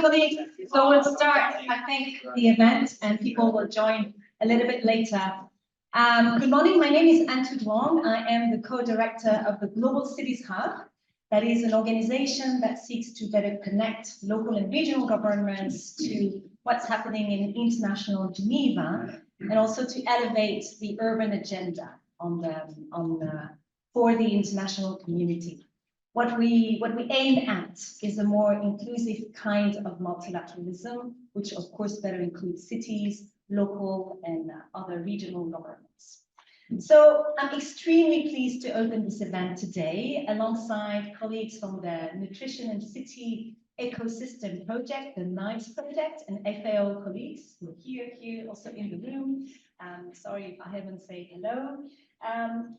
colleagues. So we'll start, I think, the event and people will join a little bit later. Good morning, my name is Antu Duong. I am the co-director of the Global Cities Hub. That is an organization that seeks to better connect local and regional governments to what's happening in international Geneva, and also to elevate the urban agenda for the international community. What we aim at is a more inclusive kind of multilateralism, which of course better includes cities, local and other regional governments. So I'm extremely pleased to open this event today alongside colleagues from the Nutrition and City Ecosystem Project, the NICE project, and FAO colleagues who are here also in the room. Sorry if I haven't said hello.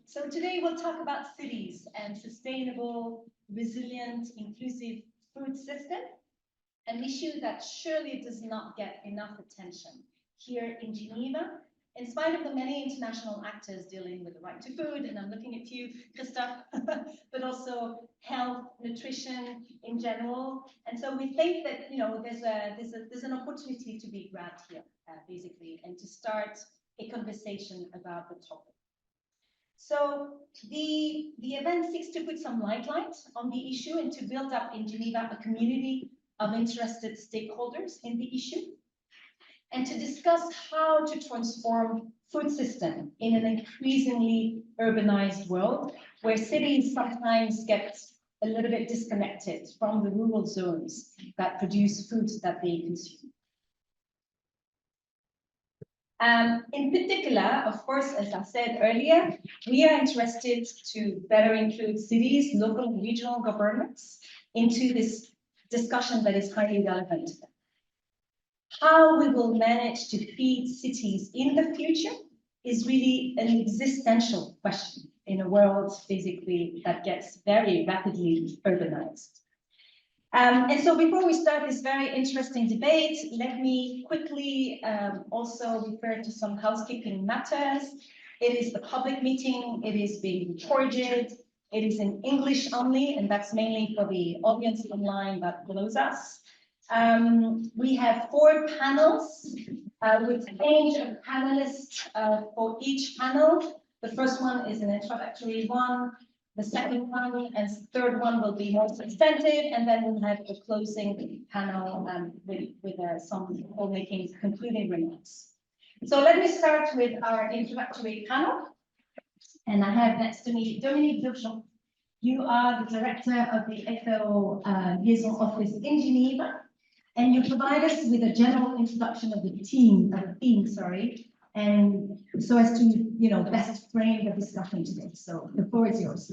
So today we'll talk about cities and sustainable, resilient, inclusive food system, an issue that surely does not get enough attention here in Geneva, in spite of the many international actors dealing with the right to food, and I'm looking at you, Christophe, but also health, nutrition in general. And so we think that there's an opportunity to be grabbed here, basically, and to start a conversation about the topic. So the event seeks to put some light on the issue and to build up in Geneva a community of interested stakeholders in the issue, and to discuss how to transform food system in an increasingly urbanized world where cities sometimes get a little bit disconnected from the rural zones that produce foods that they consume. In particular, of course, as I said earlier, we are interested to better include cities, local and regional governments into this discussion that is highly relevant to them. How we will manage to feed cities in the future is really an existential question in a world basically that gets very rapidly urbanized. And so before we start this very interesting debate, let me quickly also refer to some housekeeping matters. It is a public meeting, it is being recorded, it is in English only, and that's mainly for the audience online that follows us. We have 4 panels with a range of panelists for each panel. The first one is an introductory one. The second one and third one will be more substantive, and then we'll have a closing panel with some people making concluding remarks. So let me start with our introductory panel. And I have next to me Dominique Durchamp. You are the director of the FAO Liaison Office in Geneva, and you provide us with a general introduction of the theme, and so as to, best frame the discussion today. So the floor is yours.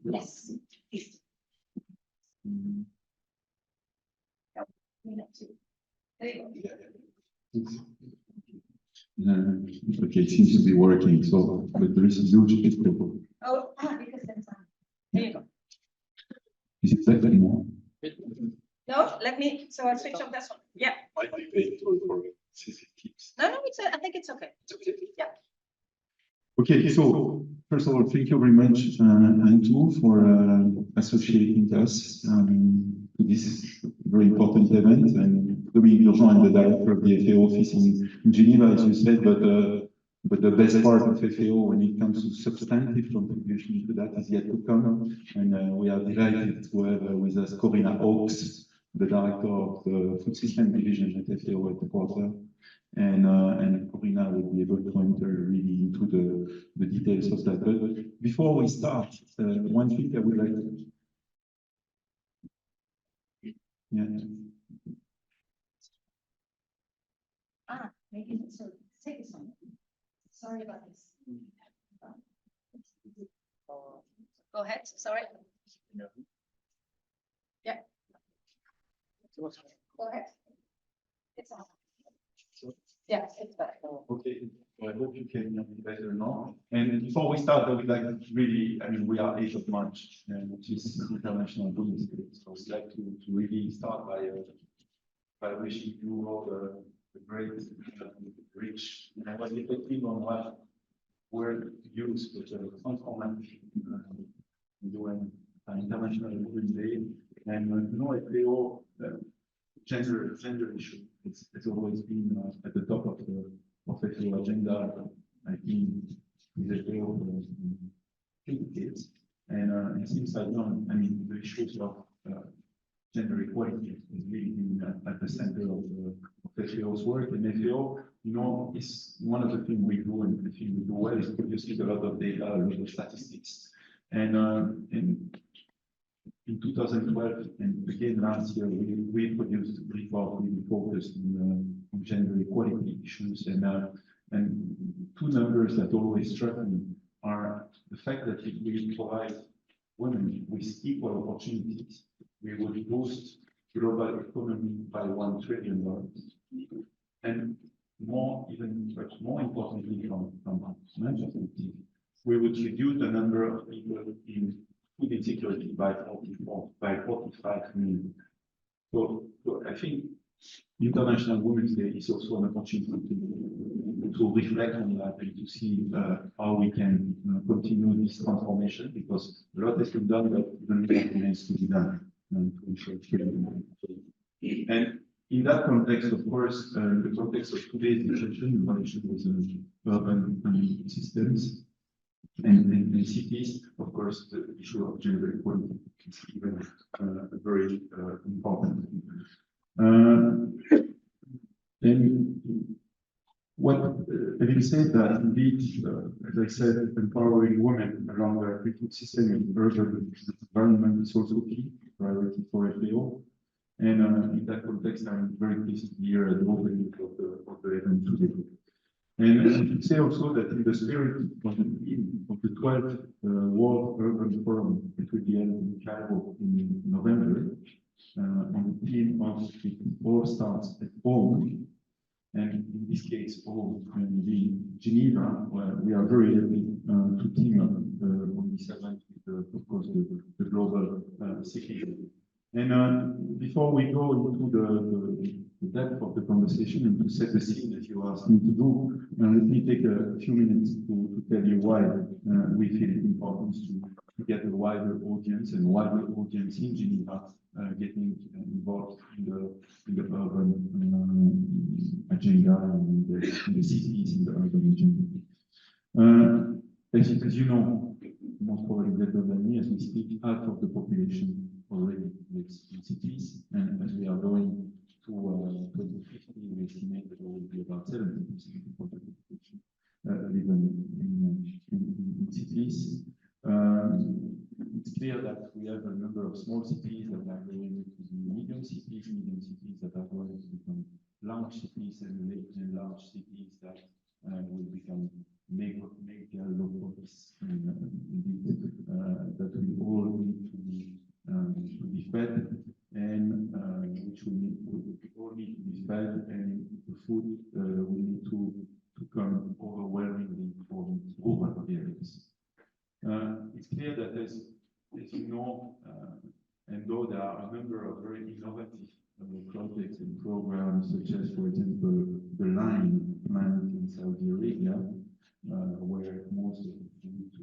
Yes. Okay, it seems to be working, so, but there is a huge echo. Oh, because there's there you go. Is it that anymore? No, so I'll switch off this one. Yeah. No, I think it's okay. It's okay. Yeah. Okay, so first of all, thank you very much, Antu, for associating us to this very important event. And Dominique Durchamp, I'm the director of the FAO office in Geneva, as you said, but the best part of FAO when it comes to substantive contribution to that is yet to come. And we are delighted to have with us Corinna Oakes, the director of the Food System Division at FAO headquarters. And Corinna will be able to enter really into the details of that. But before we start, one thing I would like to... Yeah. Maybe so. Take this one. Sorry about this. Go ahead. Sorry. Yeah. Go ahead. It's on. Yeah, it's better. Okay, well, I hope you can hear me better now. And before we start, I would like to really, we are 8th of March, which is International Women's Day. So I'd like to really start by wishing you all the great, rich, and I was reflecting on what word to use, but transformative during International Women's Day. And FAO gender issue. It's always been at the top of the FAO agenda. I've been with FAO kids, and since I joined, I mean, the issues of gender equality has really been at the center of FAO's work. And FAO, you know, is one of the things we do, and the thing we do well is producing a lot of data, a lot of statistics. And in 2012 and again last year, we produced a report really focused on gender equality issues. And two numbers that always struck me are the fact that if we provide women with equal opportunities, we would boost global economy by $1 trillion. And even much more importantly, from my perspective, we would reduce the number of people in food insecurity by 45 million. So I think International Women's Day is also an opportunity to reflect on that and to see how we can continue this transformation, because a lot has been done, but even more remains to be done to ensure freedom. And in that context, of course, the context of today's discussion in relation with urban systems and cities, of course, the issue of gender equality is even very important. And having said that, indeed, as I said, empowering women along the food system in urban environment is also key priority for FAO. And in that context, I'm very pleased to hear the opening of the event today. And I should say also that in the spirit of the 12th World Urban Forum, it will be held in Cairo in November, on the theme of "It all starts at home." And in this case, home and in Geneva, where we are very happy to team up on this event with, of course, the global city. And before we go into the depth of the conversation and to set the scene as you asked me to do, let me take a few minutes to tell you why we feel it important to get a wider audience and wider audience in Geneva getting involved in the urban agenda and in the cities, in the urban agenda. As you know, most probably better than me, as we speak, half of the population already lives in cities, and as we are going to 2050, we estimate that there will be about 70% of the population living in cities. It's clear that we have a number of small cities that are going to be medium cities that are going to become large cities, and large cities that will become mega locopolis, that we all need to be fed, and which we all need to be fed, and the food will need to come overwhelmingly from rural areas. It's clear that as you know, and though there are a number of very innovative projects and programs, such as, for example, the Line plant in Saudi Arabia, where most of the food to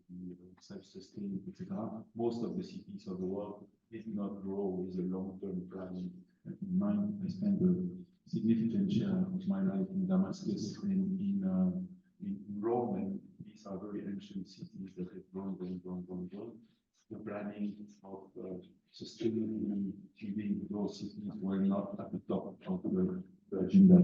be self-sustained, etc. Most of the cities of the world did not grow with a long-term plan in mind. I spent a significant share of my life in Damascus and in Rome, and these are very ancient cities that have grown. The planning of sustainably feeding those cities were not at the top of the agenda.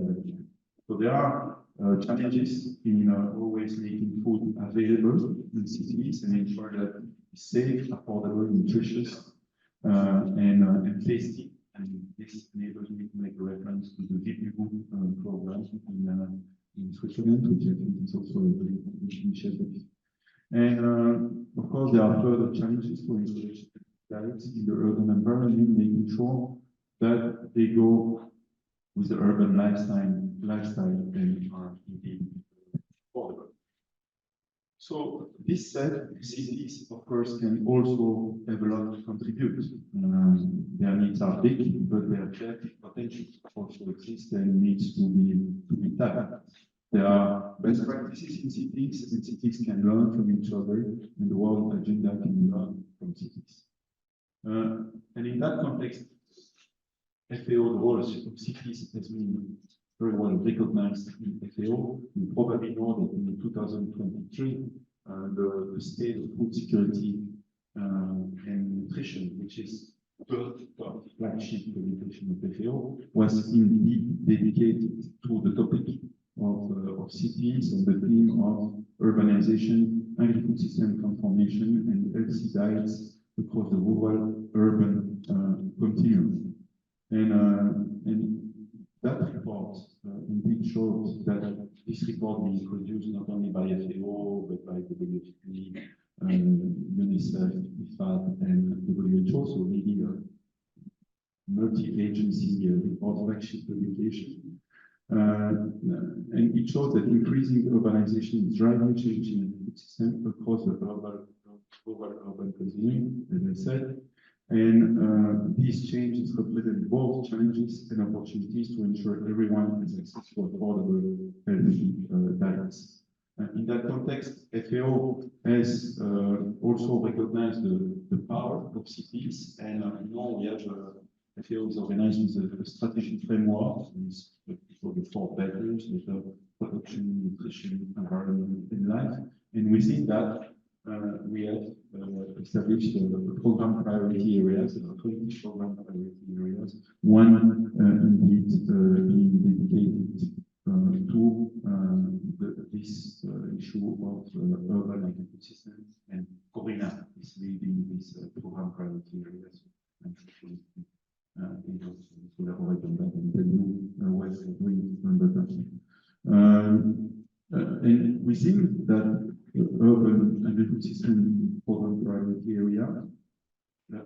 So there are challenges in always making food available in cities and ensure that it's safe, affordable, nutritious, and tasty. And this enables me to make a reference to the Vip program in Switzerland, which I think is also a very important initiative. And of course, there are further challenges for innovation diets in the urban environment, making sure that they go with the urban lifestyle and are indeed affordable. So this said, cities, of course, can also have a lot to contribute. Their needs are big, but their creative potential also exists and needs to be tapped. There are best practices in cities, and cities can learn from each other, and the world agenda can learn from cities. And in that context, FAO, the role of cities has been very well recognized in FAO. You probably know that in 2023, the state of food security and nutrition, which is the flagship publication of FAO, was indeed dedicated to the topic of cities, of the theme of urbanization, agri-food system transformation, and healthy diets across the rural-urban continuum. And that report indeed shows that this report is produced not only by FAO, but by the WFP, UNICEF, IFAD, and WHO, so really a multi-agency report flagship publication. And it shows that increasing urbanization is driving change in the food system across the urban continuum, as I said. And these changes represent both challenges and opportunities to ensure everyone has access to affordable, healthy diets. In that context, FAO has also recognized the power of cities, and now we have FAO is organized with a strategic framework, with the 4 pillars, production, nutrition, environment, and life. And within that, we have established program priority areas, 20 program priority areas, one indeed being dedicated to this issue of urban agri-food systems, and Corina is leading these program priority areas. I'm sure she will elaborate on that and tell you what we're doing under that. And within that urban agri-food system program priority area,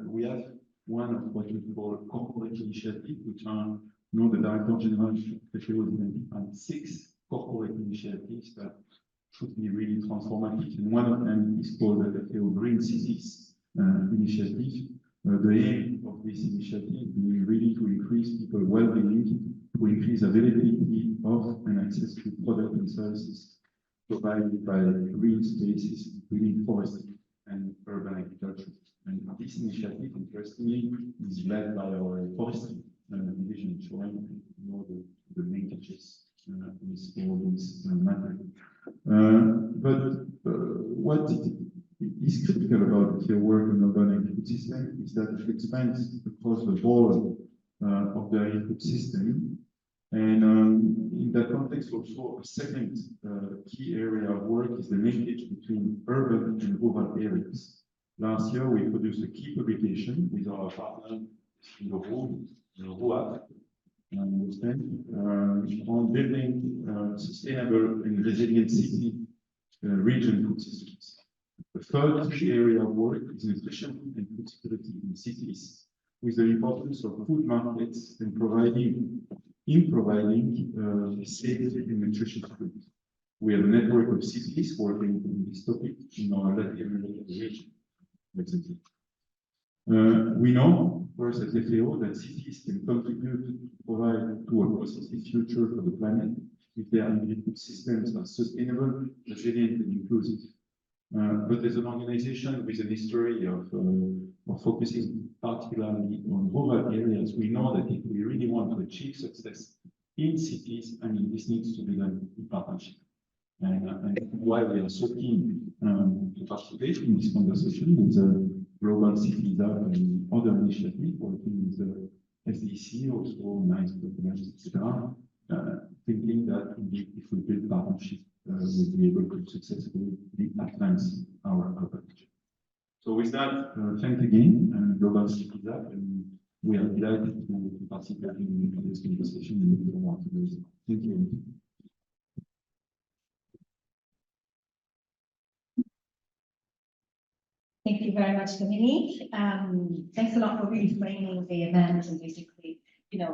we have one of what we call corporate initiatives, which are, the Director General of FAO identified 6 corporate initiatives that should be really transformative. And one of them is called the FAO Green Cities initiative. The aim of this initiative being really to increase people's well-being, to increase availability of and access to products and services provided by green spaces, green forestry, and urban agriculture. And this initiative, interestingly, is led by our forestry division, showing the linkages with all this matter. But what is critical about the work on urban agri-food system is that it expands across the whole of the agri-food system. And in that context, also a second key area of work is the linkage between urban and rural areas. Last year, we produced a key publication with our partner in the room, RUAP, on building sustainable and resilient city region food systems. The third area of work is nutrition and food security in cities, with the importance of food markets and providing safe and nutritious food. We have a network of cities working on this topic in our Latin American region. We know, of course, at FAO that cities can contribute to provide to a positive future for the planet if their agri-food systems are sustainable, resilient, and inclusive. But as an organization with a history of focusing particularly on rural areas, we know that if we really want to achieve success in cities, this needs to be done in partnership. And why we are so keen to participate in this conversation with the Global Cities Hub and other initiatives, working with the SDC, also nice programs, etc. Thinking that indeed, if we build partnership, we'll be able to successfully advance our approach. So with that, thank again, Global Cities Hub, and we are glad to participate in this conversation and look forward to this. Thank you. Thank you very much, Dominique. Thanks a lot for really framing the event and basically,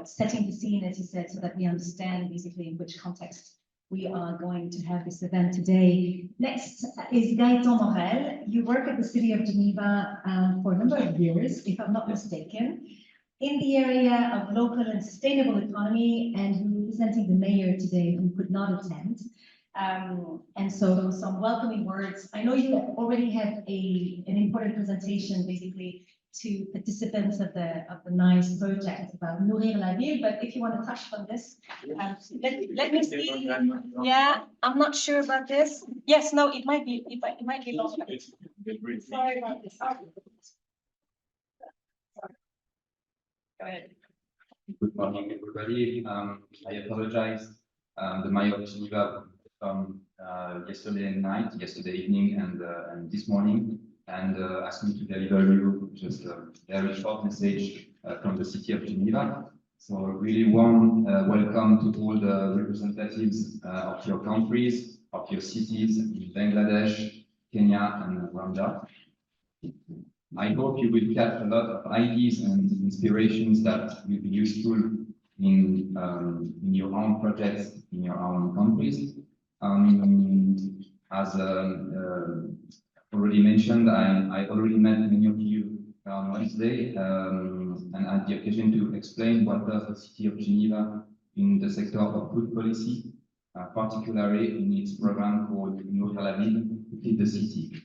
setting the scene, as you said, so that we understand basically in which context we are going to have this event today. Next is Gaëtan Morel. You work at the City of Geneva for a number of years, if I'm not mistaken, in the area of local and sustainable economy, and you're representing the mayor today who could not attend. And so some welcoming words. I know you already have an important presentation basically to participants of the NICE project about nourrir la ville, but if you want to touch on this, let me see. Yeah, I'm not sure about this. Yes, no, it might be lost. Sorry about this. Sorry. Go ahead. Good morning, everybody. I apologize. The mayor of Geneva yesterday evening, and this morning, and asked me to deliver you just a very short message from the city of Geneva. So a really warm welcome to all the representatives of your countries, of your cities in Bangladesh, Kenya, and Rwanda. I hope you will catch a lot of ideas and inspirations that will be useful in your own projects, in your own countries. As already mentioned, I already met many of you on Wednesday and had the occasion to explain what does the city of Geneva in the sector of food policy, particularly in its program called Nourrir la Ville, to feed the city.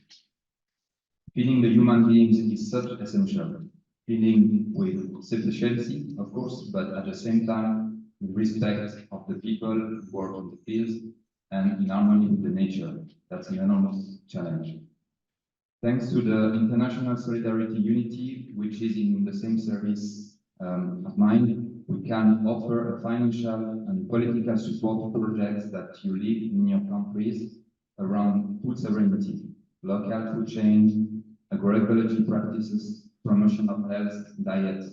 Feeding the human beings is such essential. Feeding with sufficiency, of course, but at the same time, with respect of the people who work in the fields and in harmony with the nature. That's an enormous challenge. Thanks to the International Solidarity Unity, which is in the same service of mine, we can offer a financial and political support to projects that you lead in your countries around food sovereignty, local food chains, agroecology practices, promotion of health, diet.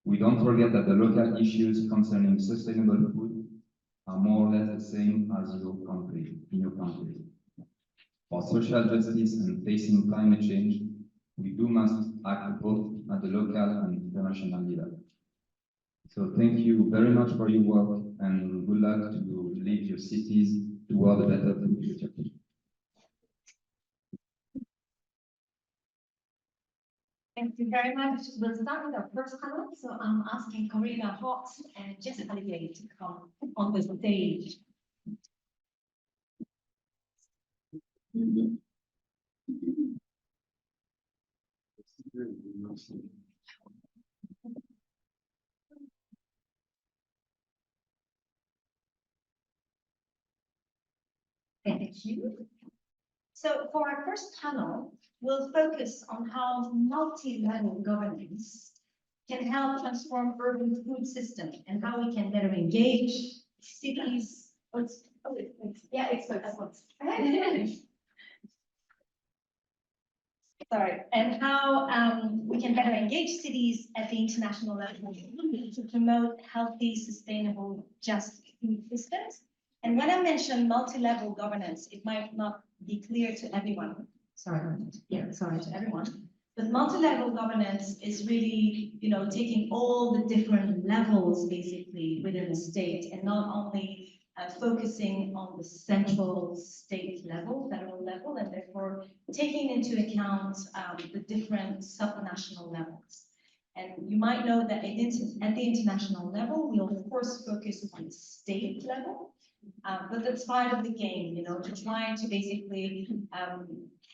We don't forget that the local issues concerning sustainable food are more or less the same as in your country. For social justice and facing climate change, we must act both at the local and international level. So thank you very much for your work and good luck to lead your cities toward a better future. Thank you very much. We'll start with our first panel. So I'm asking Corina Hawks and Jessica Olivier to come on the stage. Thank you. So for our first panel, we'll focus on how multi-level governance can help transform urban food systems and how we can better engage cities. Sorry, and how we can better engage cities at the international level to promote healthy, sustainable, just food systems. And when I mention multi-level governance, it might not be clear to everyone. Sorry to everyone. But multi-level governance is really, taking all the different levels basically within the state and not only focusing on the central state level, federal level, and therefore taking into account the different supranational levels. And you might know that at the international level, we of course focus on the state level, but that's part of the game, to try to basically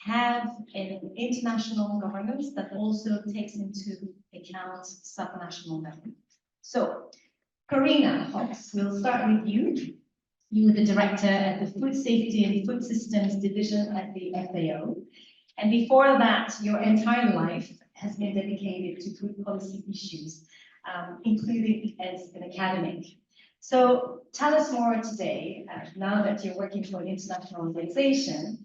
have an international governance that also takes into account supranational level. So, Corina Hawks, we'll start with you. You were the director at the Food Safety and Food Systems Division at the FAO. And before that, your entire life has been dedicated to food policy issues, including as an academic. So tell us more today, now that you're working for an international organization,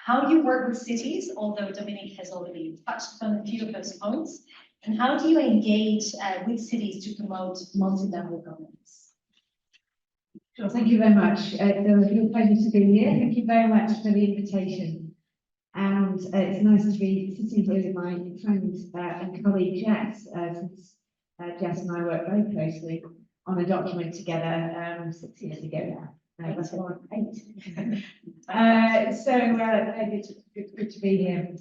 how you work with cities, although Dominique has already touched on a few of those points, and how do you engage with cities to promote multi-level governance? Sure, thank you very much. It's a real pleasure to be here. Thank you very much for the invitation. And it's nice to be sitting here with my friend and colleague Jess, since Jess and I worked very closely on a document together 6 years ago now. That's 8. Good to be here.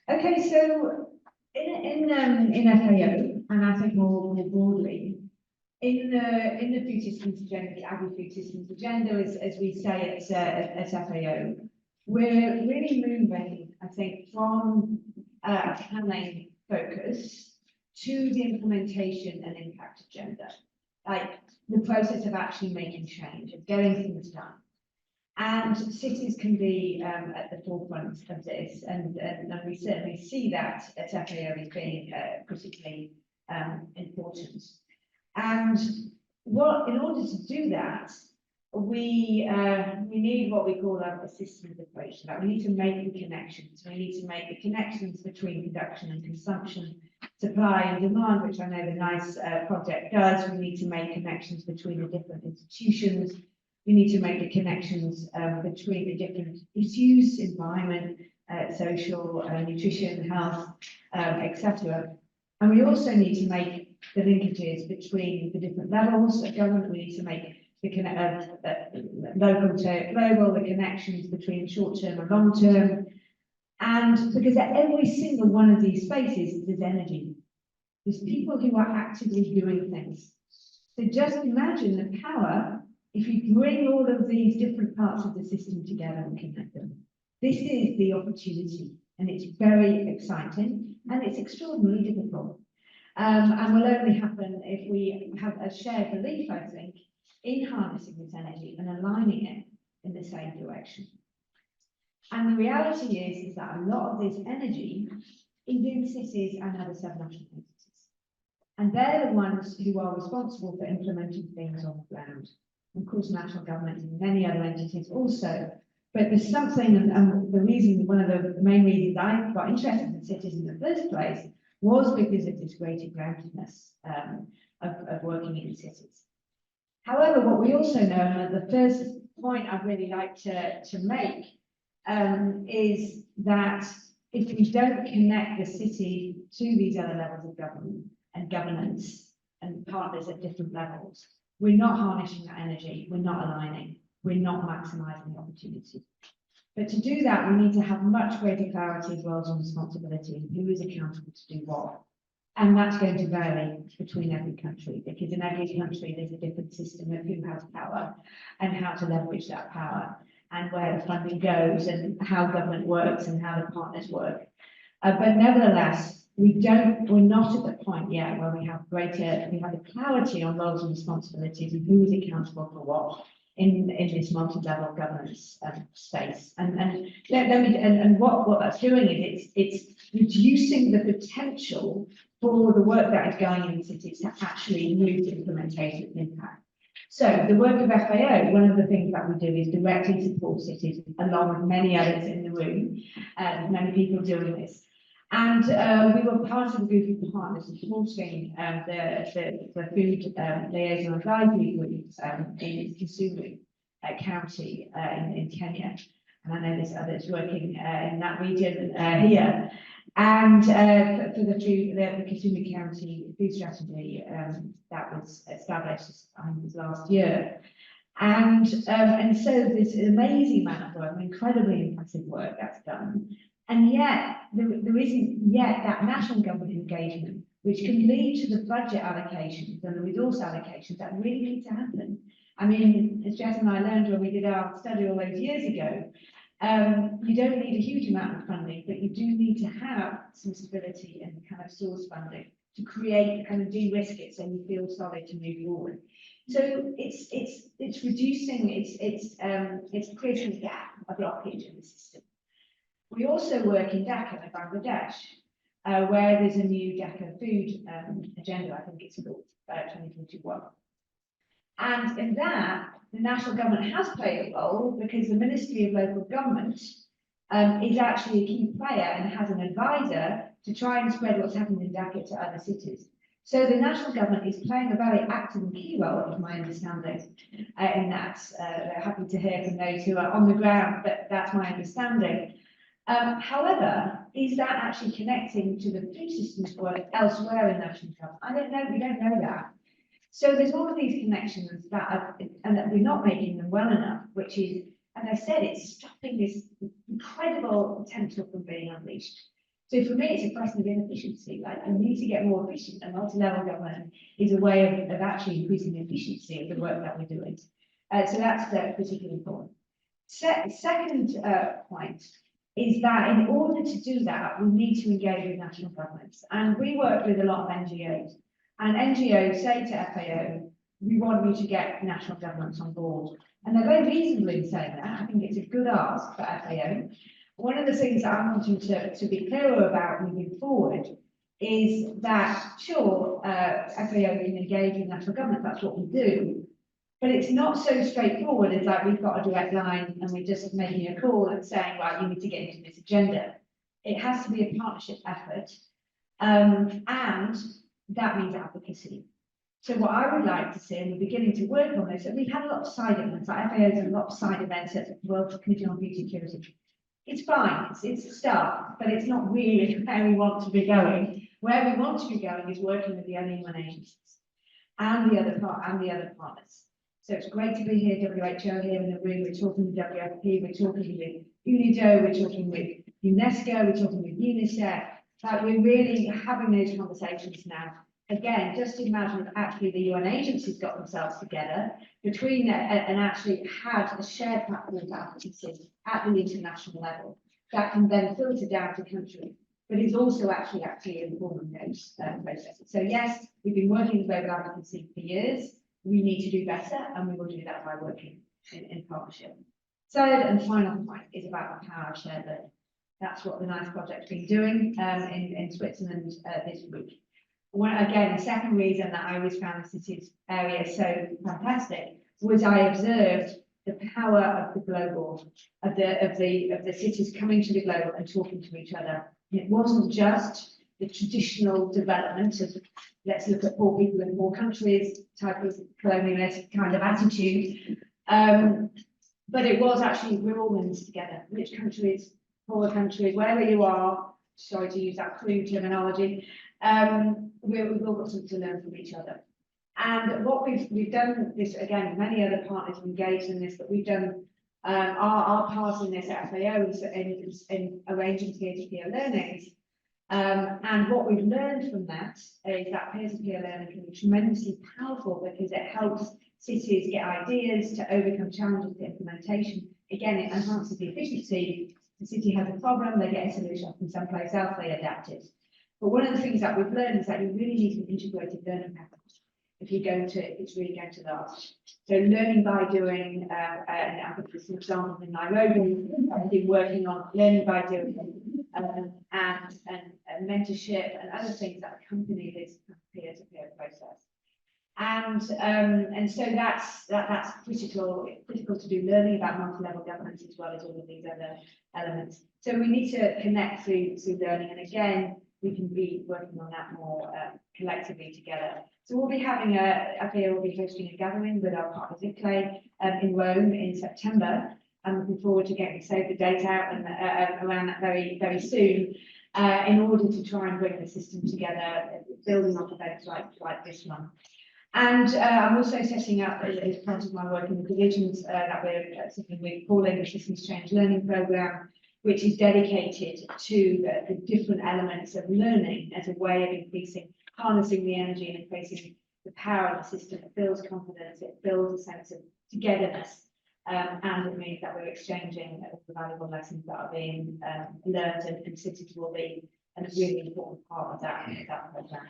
Okay, so in FAO, and I think more broadly, In the food systems agenda, the agri-food systems agenda, as we say at FAO, we're really moving, I think, from a planning focus to the implementation and impact agenda, like the process of actually making change, of getting things done. And cities can be at the forefront of this, and we certainly see that at FAO as being critically important. And in order to do that, we need what we call a systems approach to that. We need to make the connections. We need to make the connections between production and consumption, supply and demand, which I know the NICE project does. We need to make connections between the different institutions. We need to make the connections between the different issues, environment, social, nutrition, health, etc. And we also need to make the linkages between the different levels of government. We need to make the local to global, the connections between short-term and long-term. And because at every single one of these spaces, there's energy. There's people who are actively doing things. So just imagine the power if you bring all of these different parts of the system together and connect them. This is the opportunity, and it's very exciting, and it's extraordinarily difficult. And will only happen if we have a shared belief, I think, in harnessing this energy and aligning it in the same direction. And the reality is that a lot of this energy is in cities and other subnational entities. And they're the ones who are responsible for implementing things on the ground. Of course, national government and many other entities also. But there's something, and the reason, one of the main reasons I got interested in cities in the first place was because of this greater groundedness of working in cities. However, what we also know, and the first point I'd really like to make, is that if we don't connect the city to these other levels of government and governance and partners at different levels, we're not harnessing that energy, we're not aligning, we're not maximising the opportunity. But to do that, we need to have much greater clarity of roles and responsibility and who is accountable to do what. And that's going to vary between every country, because in every country there's a different system of who has power and how to leverage that power and where the funding goes and how government works and how the partners work. But nevertheless, we're not at the point yet where we have the clarity on roles and responsibilities and who is accountable for what in this multi-level governance space. And what that's doing is it's reducing the potential for the work that is going in cities to actually move to implementation and impact. So the work of FAO, one of the things that we do is directly support cities, along with many others in the room, many people doing this. And we were part of a group of partners supporting the food liaison advisory group in Kisumu County in Kenya. And I know there's others working in that region here. And for the Kisumu County food strategy that was established, I think it was last year. And so there's an amazing amount of work, incredibly impressive work that's done. And yet, there isn't yet that national government engagement, which can lead to the budget allocations and the resource allocations that really need to happen. I mean, as Jess and I learned when we did our study all those years ago, you don't need a huge amount of funding, but you do need to have some stability and kind of source funding to create, kind of de-risk it so you feel solid to move forward. So it's reducing, it's creating a gap, a blockage in the system. We also work in Dhaka, Bangladesh, where there's a new Dhaka food agenda, I think it's called 2021. And in that, the national government has played a role because the Ministry of Local Government is actually a key player and has an advisor to try and spread what's happening in Dhaka to other cities. So the national government is playing a very active and key role, of my understanding, in that. They're happy to hear from those who are on the ground, but that's my understanding. However, is that actually connecting to the food systems work elsewhere in national government? I don't know, we don't know that. So there's all of these connections that we're not making them well enough, which is, as I said, it's stopping this incredible potential from being unleashed. So for me, it's a question of inefficiency. Like, we need to get more efficient, and multi-level government is a way of actually increasing the efficiency of the work that we're doing. So that's particularly important. Second point is that in order to do that, we need to engage with national governments. And we work with a lot of NGOs. And NGOs say to FAO, we want you to get national governments on board. And they're very reasonable in saying that. I think it's a good ask for FAO. One of the things that I'm wanting to be clearer about moving forward is that, sure, FAO can engage with national government, that's what we do. But it's not so straightforward as like we've got a direct line and we're just making a call and saying, right, you need to get into this agenda. It has to be a partnership effort. And that means advocacy. So what I would like to see, and we're beginning to work on this, and we've had a lot of side events, like FAO's had a lot of side events at the World Committee on Food Security. It's fine, it's a start, but it's not really where we want to be going. Where we want to be going is working with the UN agencies and the other partners. So it's great to be here, WHO here in the room, we're talking with WFP, we're talking with UNIDO, we're talking with UNESCO, we're talking with UNICEF. Like, we're really having those conversations now. Again, just imagine if actually the UN agencies got themselves together between and actually had a shared platform for advocacy at the international level that can then filter down to country, but is also actually informing those processes. So yes, we've been working with global advocacy for years. We need to do better, and we will do that by working in partnership. Third and final point is about the power of shared learning. That's what the NICE project's been doing in Switzerland this week. Again, the second reason that I always found the cities area so fantastic was I observed the power of the global, of the cities coming to the global and talking to each other. And it wasn't just the traditional development of let's look at poor people in poor countries type of colonialist kind of attitude. But it was actually, we're all in this together. Rich countries, poor countries, wherever you are, sorry to use that crude terminology, we've all got something to learn from each other. And what we've done this, again, many other partners have engaged in this, but we've done our part in this at FAO in arranging peer-to-peer learnings. And what we've learned from that is that peer-to-peer learning can be tremendously powerful because it helps cities get ideas to overcome challenges to implementation. Again, it enhances the efficiency. The city has a problem, they get a solution from someplace else, they adapt it. But one of the things that we've learned is that you really need an integrated learning pattern. If you're going to, it's really going to last. So learning by doing, and I've got some examples in Nairobi, I've been working on learning by doing and mentorship and other things that accompany this peer-to-peer process. And so that's critical to do learning about multi-level governance as well as all of these other elements. So we need to connect through learning, and again, we can be working on that more collectively together. So we'll be having FAO will be hosting a gathering with our partners in Rome in September. I'm looking forward to getting save the date out and around that very, very soon, in order to try and bring the system together, building on events like this one. And I'm also setting up, as part of my work in the divisions that we're calling the Systems Change Learning Programme, which is dedicated to the different elements of learning as a way of harnessing the energy and increasing the power of the system. It builds confidence, it builds a sense of togetherness, and it means that we're exchanging the valuable lessons that are being learned, and cities will be a really important part of that program.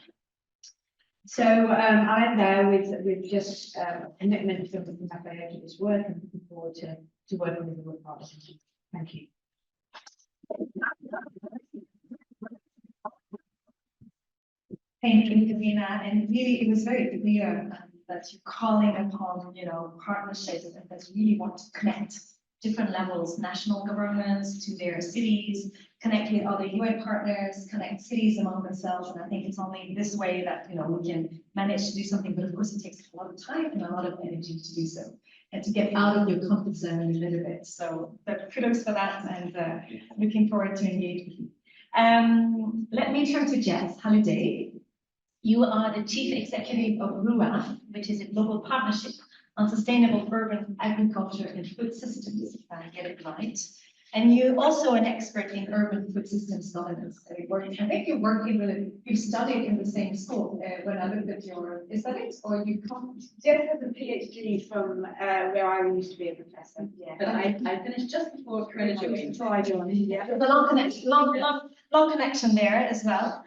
So I'm there with just a commitment from FAO to this work, and looking forward to working with the partners. Thank you. Thank you, Davina. And really, it was very clear that you're calling upon, partnerships that really want to connect different levels, national governments to their cities, connect with other UN partners, connect cities among themselves. And I think it's only this way that, we can manage to do something. But of course, it takes a lot of time and a lot of energy to do so, and to get out of your comfort zone a little bit. So kudos for that, and looking forward to engage with you. Let me turn to Jess Halliday. You are the Chief Executive of RUAF, which is a global partnership on sustainable urban agriculture and food systems, if I get it right. And you're also an expert in urban food systems governance. I think you're working with, you studied in the same school when I looked at your, is that it? Or you come? Jeff has a PhD from where I used to be a professor. Yeah. But I finished just before graduating. Before I joined, yeah. There's a long connection there as well.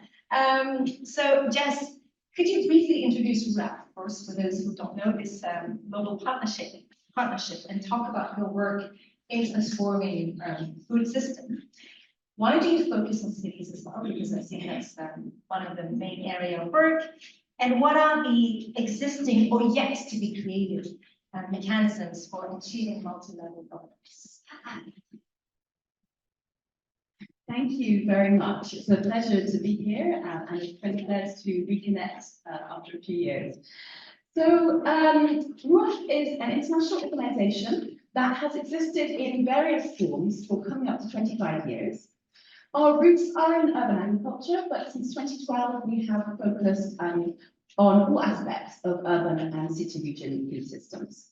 So Jess, could you briefly introduce RAP first for those who don't know this global partnership and talk about your work in transforming food system? Why do you focus on cities as well? Because I think that's one of the main area of work. And what are the existing or yet to be created mechanisms for achieving multi-level governance? Thank you very much. It's a pleasure to be here and it's a pleasure to reconnect after a few years. So RUF is an international organization that has existed in various forms for coming up to 25 years. Our roots are in urban agriculture, but since 2012 we have focused on all aspects of urban and city region food systems.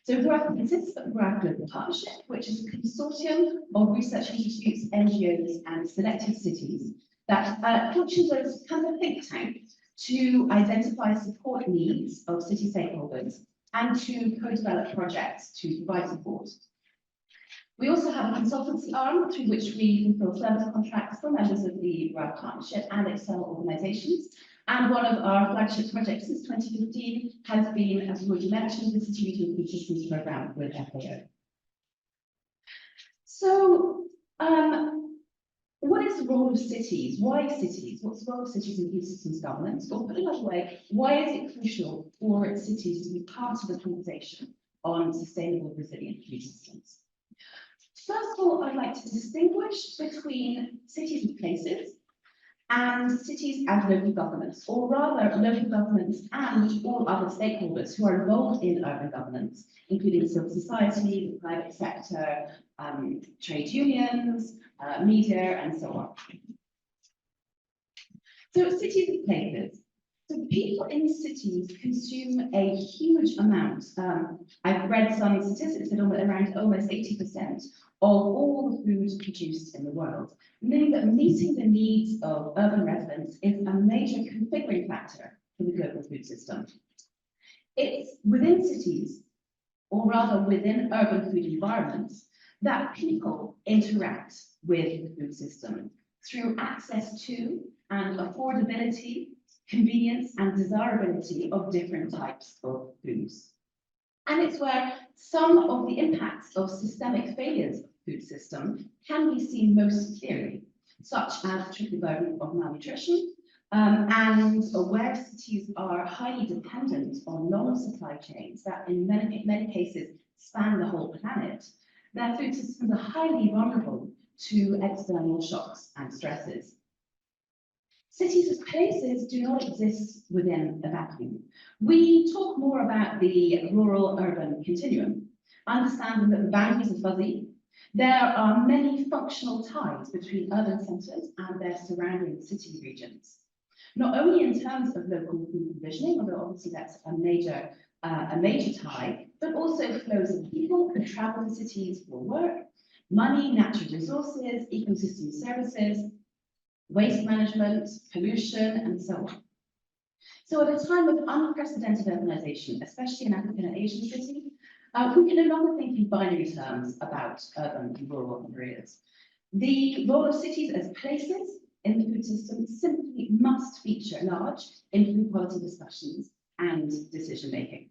So RUF consists of RUF Global Partnership, which is a consortium of research institutes, NGOs, and selected cities that functions as kind of a think tank to identify support needs of city stakeholders and to co-develop projects to provide support. We also have a consultancy arm through which we fulfill service contracts for members of the RUF Partnership and external organisations. And one of our flagship projects since 2015 has been, as you already mentioned, the City Regional Food Systems Programme with FAO. So, what is the role of cities? Why cities? What's the role of cities in food systems governance? Or put another way, why is it crucial for cities to be part of the conversation on sustainable, resilient food systems? First of all, I'd like to distinguish between cities and places and cities as local governments, or rather local governments and all other stakeholders who are involved in urban governance, including civil society, the private sector, trade unions, media, and so on. So cities and places. So people in cities consume a huge amount. I've read some statistics that around almost 80% of all the food produced in the world, meaning that meeting the needs of urban residents is a major configuring factor for the global food system. It's within cities, or rather within urban food environments, that people interact with the food system through access to and affordability, convenience and desirability of different types of foods. And it's where some of the impacts of systemic failures of the food system can be seen most clearly, such as trickle burden of malnutrition, and where cities are highly dependent on long supply chains that in many cases span the whole planet. Their food systems are highly vulnerable to external shocks and stresses. Cities as places do not exist within a vacuum. We talk more about the rural-urban continuum, understanding that the boundaries are fuzzy. There are many functional ties between urban centres and their surrounding city regions, not only in terms of local food provisioning, although obviously that's a major tie, but also flows of people who travel to cities for work, money, natural resources, ecosystem services, waste management, pollution, and so on. So at a time of unprecedented urbanization, especially in African and Asian cities, we can no longer think in binary terms about urban and rural areas. The role of cities as places in the food system simply must feature large in food policy discussions and decision-making.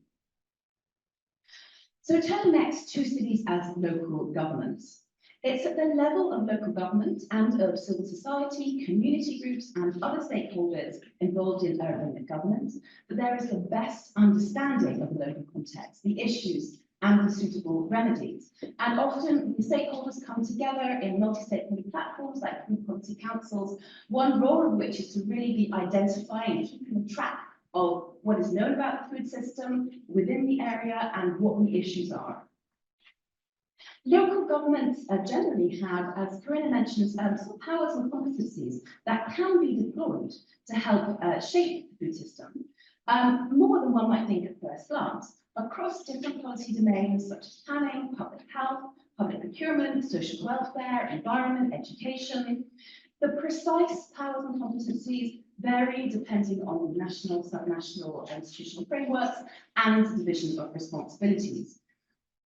So turn next to cities as local governments. It's at the level of local government and of civil society, community groups, and other stakeholders involved in urban governance that there is the best understanding of the local context, the issues, and the suitable remedies. And often the stakeholders come together in multi-stakeholder platforms like food policy councils, one role of which is to really be identifying and keeping track of what is known about the food system within the area and what the issues are. Local governments generally have, as Corinna mentioned, some powers and competencies that can be deployed to help shape the food system, more than one might think at first glance, across different policy domains such as planning, public health, public procurement, social welfare, environment, education. The precise powers and competencies vary depending on national, subnational, and institutional frameworks and division of responsibilities.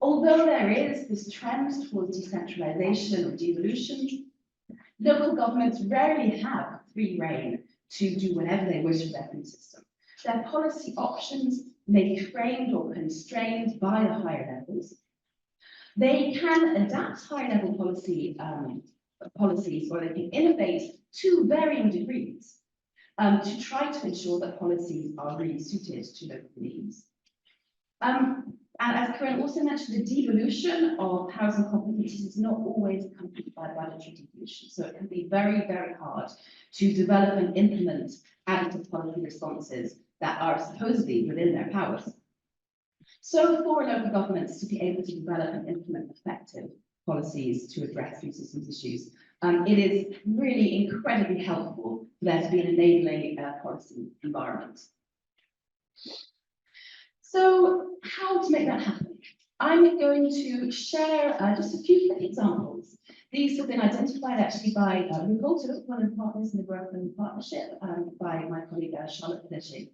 Although there is this trend towards decentralization or devolution, local governments rarely have free rein to do whatever they wish with their food system. Their policy options may be framed or constrained by the higher levels. They can adapt high-level policies, or they can innovate to varying degrees to try to ensure that policies are really suited to local needs. And as Corinne also mentioned, the devolution of powers and competencies is not always accompanied by budgetary devolution. So it can be very, very hard to develop and implement adequate policy responses that are supposedly within their powers. So for local governments to be able to develop and implement effective policies to address food systems issues, it is really incredibly helpful for there to be an enabling policy environment. So how to make that happen? I'm going to share just a few quick examples. These have been identified actually by Revolt, one of the partners in the Urban Partnership, by my colleague Charlotte Fletcher.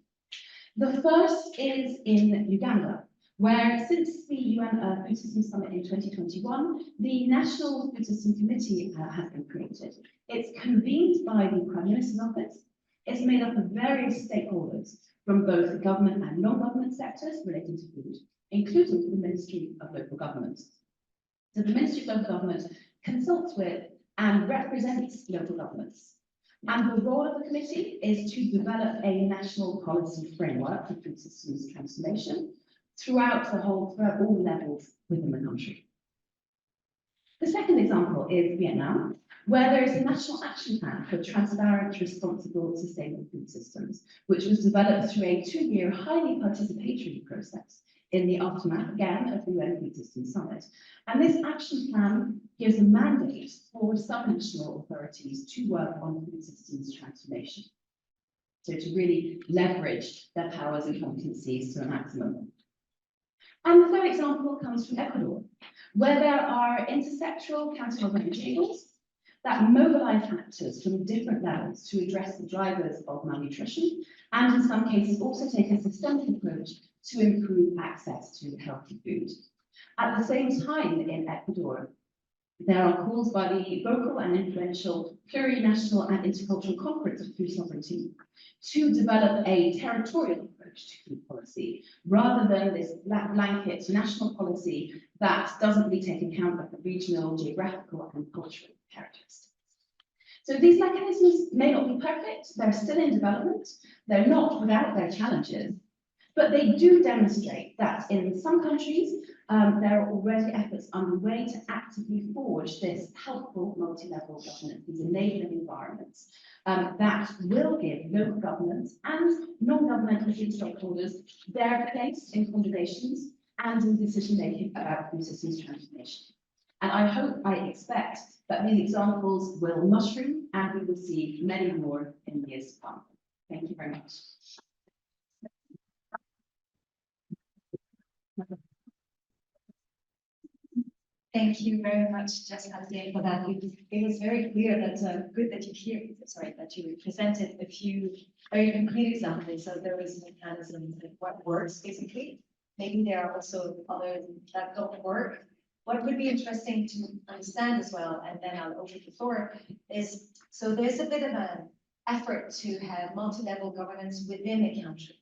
The first is in Uganda, where since the UN Food System Summit in 2021, the National Food System Committee has been created. It's convened by the Prime Minister's Office. It's made up of various stakeholders from both the government and non-government sectors relating to food, including the Ministry of Local Government. So the Ministry of Local Government consults with and represents local governments. And the role of the committee is to develop a national policy framework for food systems transformation throughout all levels within the country. The second example is Vietnam, where there is a national action plan for transparent, responsible, sustainable food systems, which was developed through a 2-year highly participatory process in the aftermath again of the UN Food System Summit. And this action plan gives a mandate for subnational authorities to work on food systems transformation. So to really leverage their powers and competencies to a maximum. And the third example comes from Ecuador, where there are intersectoral counter-government tables that mobilize actors from different levels to address the drivers of malnutrition, and in some cases also take a systemic approach to improve access to healthy food. At the same time in Ecuador, there are calls by the vocal and influential plurinational and intercultural conference of food sovereignty to develop a territorial approach to food policy, rather than this blanket national policy that doesn't really take account of the regional, geographical, and cultural characteristics. So these mechanisms may not be perfect, they're still in development, they're not without their challenges, but they do demonstrate that in some countries, there are already efforts underway to actively forge this helpful multi-level governance, these enabling environments that will give local governments and non-governmental stakeholders their place in conversations and in decision-making about food systems transformation. And I expect that these examples will mushroom and we will see many more in the years to come. Thank you very much. Thank you very much, Jessica, for that. It was very clear that good that you presented a few very concrete examples. So there is a mechanism that what works basically. Maybe there are also others that don't work. What would be interesting to understand as well, and then I'll open the floor, is so there's a bit of an effort to have multi-level governance within a country,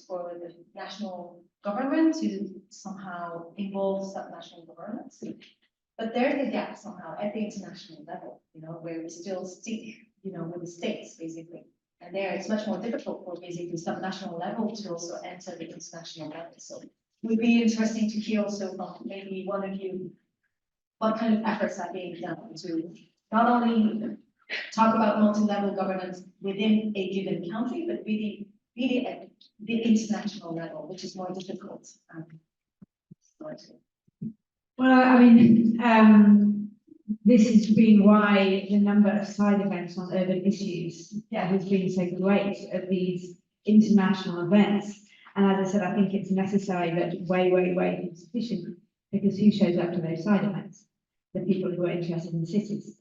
for the national government to somehow involve subnational governments. But there's a gap somehow at the international level, where we still stick, with the states basically. And there it's much more difficult for basically subnational level to also enter the international level. So it would be interesting to hear also from maybe one of you what kind of efforts are being done to not only talk about multi-level governance within a given country, but really at the international level, which is more difficult. Well, I mean, this has been why the number of side events on urban issues has been so great at these international events. And as I said, I think it's necessary, but way insufficient, because who shows up to those side events? the people who are interested in cities.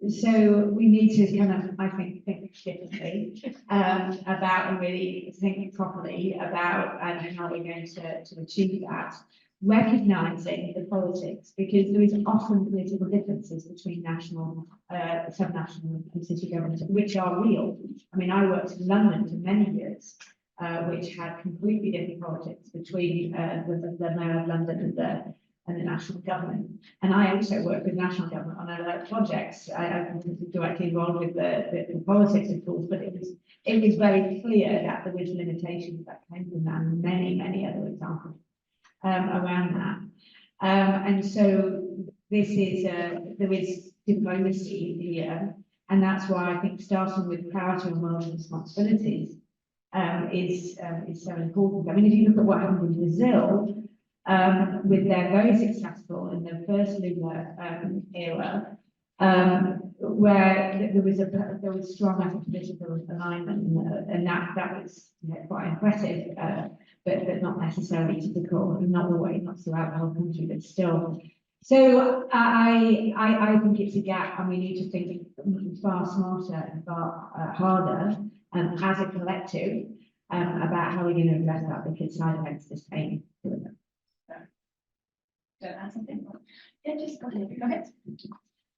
So we need to kind of, I think differently about and really think properly about how we're going to achieve that, recognising the politics, because there is often political differences between national, subnational and city governments, which are real. I mean, I worked in London for many years, which had completely different politics between the Mayor of London and the national government. And I also work with national government on other projects. I wasn't directly involved with the politics, of course, but it was very clear that there was limitations that came from that, and many other examples around that. And so this is there is diplomacy here, and that's why I think starting with clarity on roles and responsibilities is so important. I mean, if you look at what happened in Brazil, with their very successful in their first lunar era, where there was strong political alignment, and that was quite impressive, but not necessarily typical, not throughout the whole country, but still. So I think it's a gap, and we need to think far smarter and far harder, as a collective, about how we're going to address that, because side effects is pain. Add something? Yeah, just go ahead.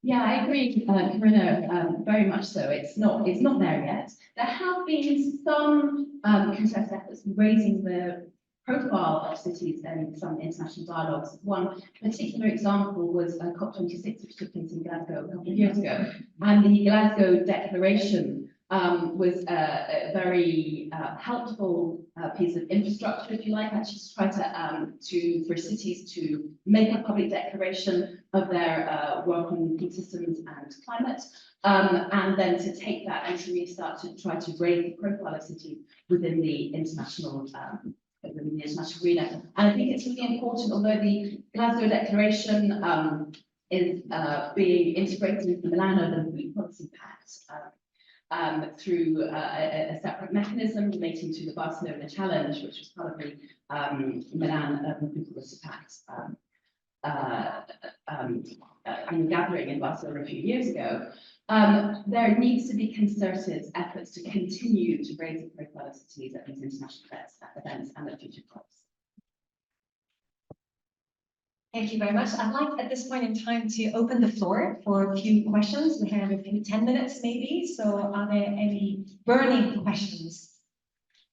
Yeah, I agree, Corinna, very much so. It's not there yet. There have been some concerted efforts in raising the profile of cities in some international dialogues. One particular example was COP26, which took place in Glasgow a couple of years ago, and the Glasgow Declaration was a very helpful piece of infrastructure, if you like, actually to try for cities to make a public declaration of their work on food systems and climate, and then to take that and to really start to try to raise the profile of cities within the international arena. And I think it's really important, although the Glasgow Declaration is being integrated into the Milan Urban Food Policy Pact, through a separate mechanism relating to the Barcelona Challenge, which was part of the Milan Urban Food Policy Pact gathering in Barcelona a few years ago. There needs to be concerted efforts to continue to raise the profile of cities at these international events and at future COPs. Thank you very much. I'd like at this point in time to open the floor for a few questions. We have a few 10 minutes maybe. So are there any burning questions?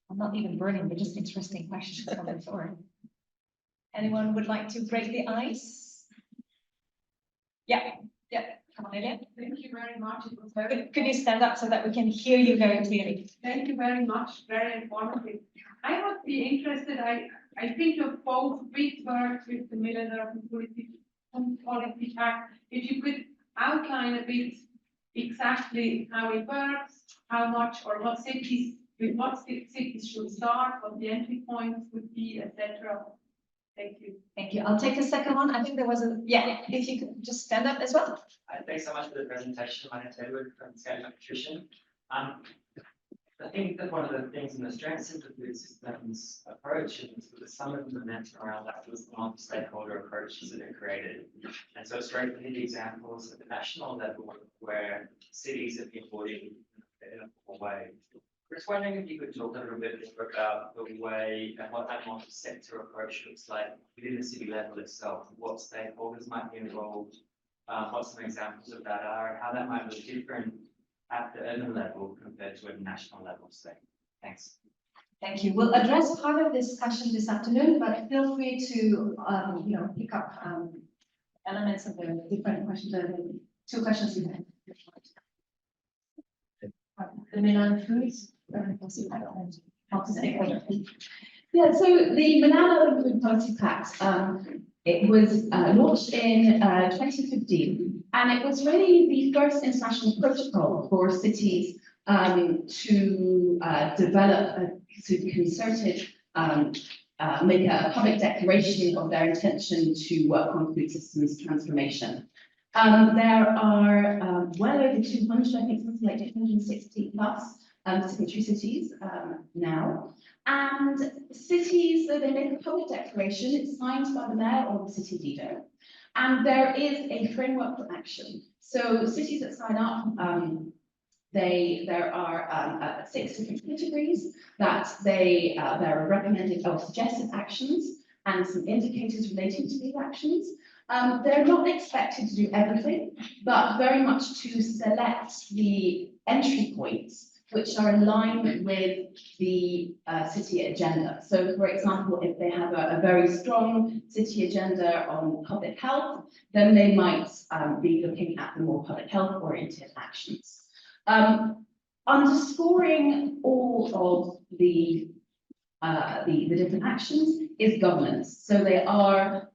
Well, not even burning, but just interesting questions on the floor. Anyone would like to break the ice? Yeah. Come on, Elia. Thank you very much. It was Could you stand up so that we can hear you very clearly? Thank you very much. Very informative. I would be interested. I think you've both worked with the Milan Urban Policy Pact. If you could outline a bit exactly how it works, how much or what cities, with what cities should start, what the entry points would be, etc. Thank you. Thank you. I'll take a second one. I think there was if you could just stand up as well. Thanks so much for the presentation. My name is Edward from Scale Nutrition. I think that one of the things in the strengths of the food systems approach is that some of the momentum around that was the multi-stakeholder approaches that are created. And so it's great to hear the examples at the national level where cities have been voting in a full way. Just wondering if you could talk a little bit more about the way and what that multi-sector approach looks like within the city level itself, what stakeholders might be involved, what some examples of that are, and how that might look different at the urban level compared to a national level, say. Thanks. Thank you. We'll address part of this discussion this afternoon, but feel free to pick up elements of the different questions, the two questions you had. The Milan Foods. Yeah, so the Milan Urban Food Policy Pact, it was launched in 2015, and it was really the first international protocol for cities to develop a sort of concerted, make a public declaration of their intention to work on food systems transformation. There are well over 200, I think something like 260 plus signatory cities now. And cities, so they make a public declaration, it's signed by the mayor or the city leader. And there is a framework for action. So cities that sign up, there are 6 different categories that there are recommended or suggested actions and some indicators relating to these actions. They're not expected to do everything, but very much to select the entry points which are in line with the city agenda. So, for example, if they have a very strong city agenda on public health, then they might be looking at the more public health oriented actions. Underscoring all of the different actions is governance. So they are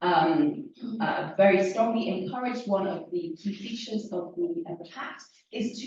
very strongly encouraged. One of the key features of the pact is to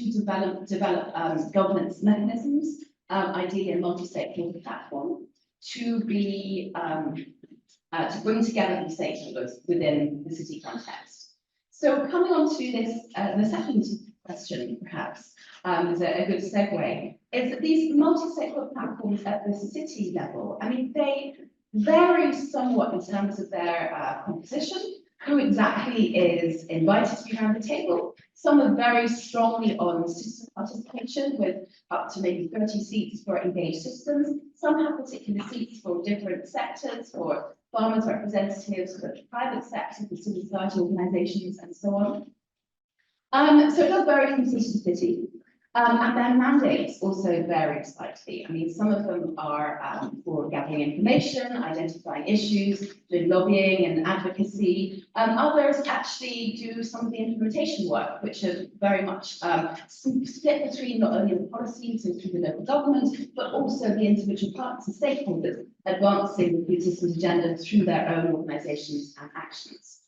develop governance mechanisms, ideally a multi-stakeholder platform, to be to bring together the stakeholders within the city context. So coming on to this, the second question, perhaps, is a good segue, is that these multi-stakeholder platforms at the city level, I mean, they vary somewhat in terms of their composition, who exactly is invited to be around the table. Some are very strongly on citizen participation with up to maybe 30 seats for engaged citizens. Some have particular seats for different sectors, for farmers' representatives, for the private sector, for civil society organisations, and so on. So it does vary from city to city. And their mandates also vary slightly. I mean, some of them are for gathering information, identifying issues, doing lobbying and advocacy. Others actually do some of the implementation work, which are very much split between not only the policies and through the local government, but also the individual partners and stakeholders advancing the citizens' agenda through their own organisations and actions.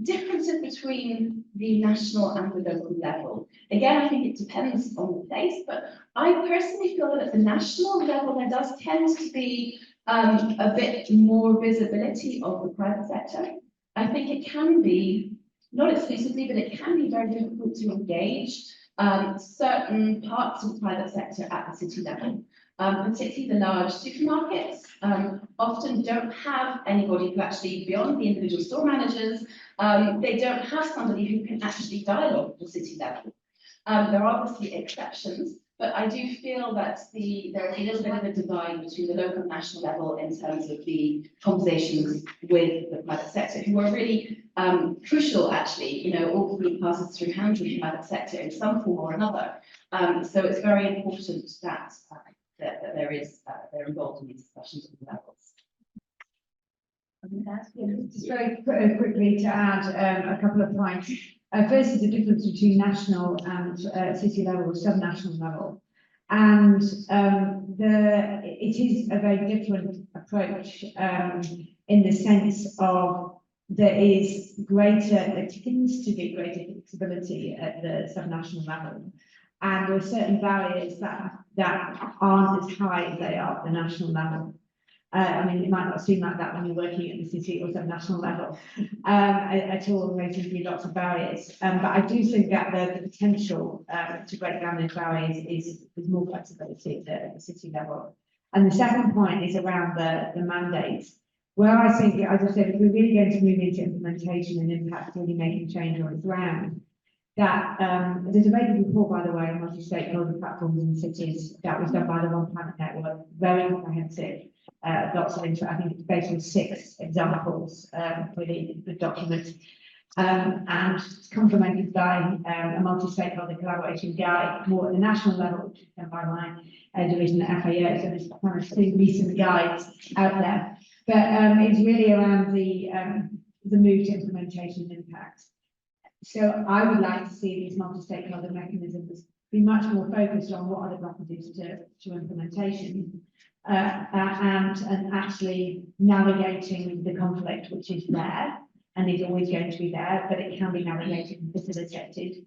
Differences between the national and the local level. Again, I think it depends on the place, but I personally feel that at the national level, there does tend to be a bit more visibility of the private sector. I think it can be, not exclusively, but it can be very difficult to engage certain parts of the private sector at the city level. Particularly the large supermarkets often don't have anybody who actually, beyond the individual store managers, they don't have somebody who can actually dialogue at the city level. There are obviously exceptions, but I do feel that there's a little bit of a divide between the local and national level in terms of the conversations with the private sector, who are really crucial, actually. You know, all food passes through hands with the private sector in some form or another. So it's very important that they're involved in these discussions at the levels. Just very quickly to add a couple of points. First is the difference between national and city level or subnational level. And it is a very different approach in the sense of there tends to be greater flexibility at the subnational level. And there are certain barriers that aren't as high as they are at the national level. I mean, it might not seem like that when you're working at the city or subnational level at all, there can be lots of barriers. But I do think that the potential to break down those barriers is more flexibility at the city level. And the second point is around the mandates, where I think, as I said, if we're really going to move into implementation and impact, really making change on the ground, that there's a very good report, by the way, on multi-stakeholder platforms in cities that was done by the One Planet Network, very comprehensive, lots of I think it's based on 6 examples for the document, and it's complemented by a multi-stakeholder collaboration guide more at the national level, which is done by my division at FAO. So there's kind of 2 recent guides out there, but it's really around the move to implementation and impact. So I would like to see these multi-stakeholder mechanisms be much more focused on what are the blockages to implementation and actually navigating the conflict which is there and is always going to be there, but it can be navigated and facilitated.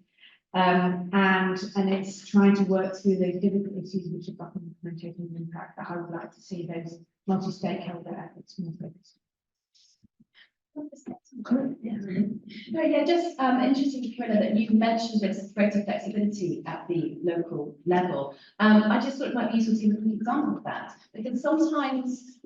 And it's trying to work through those difficult issues which are blocking implementation and impact, that I would like to see those multi-stakeholder efforts more focused. No, yeah, just interesting, Camilla, that you mentioned this greater flexibility at the local level. I just thought it might be useful to give a quick example of that, because sometimes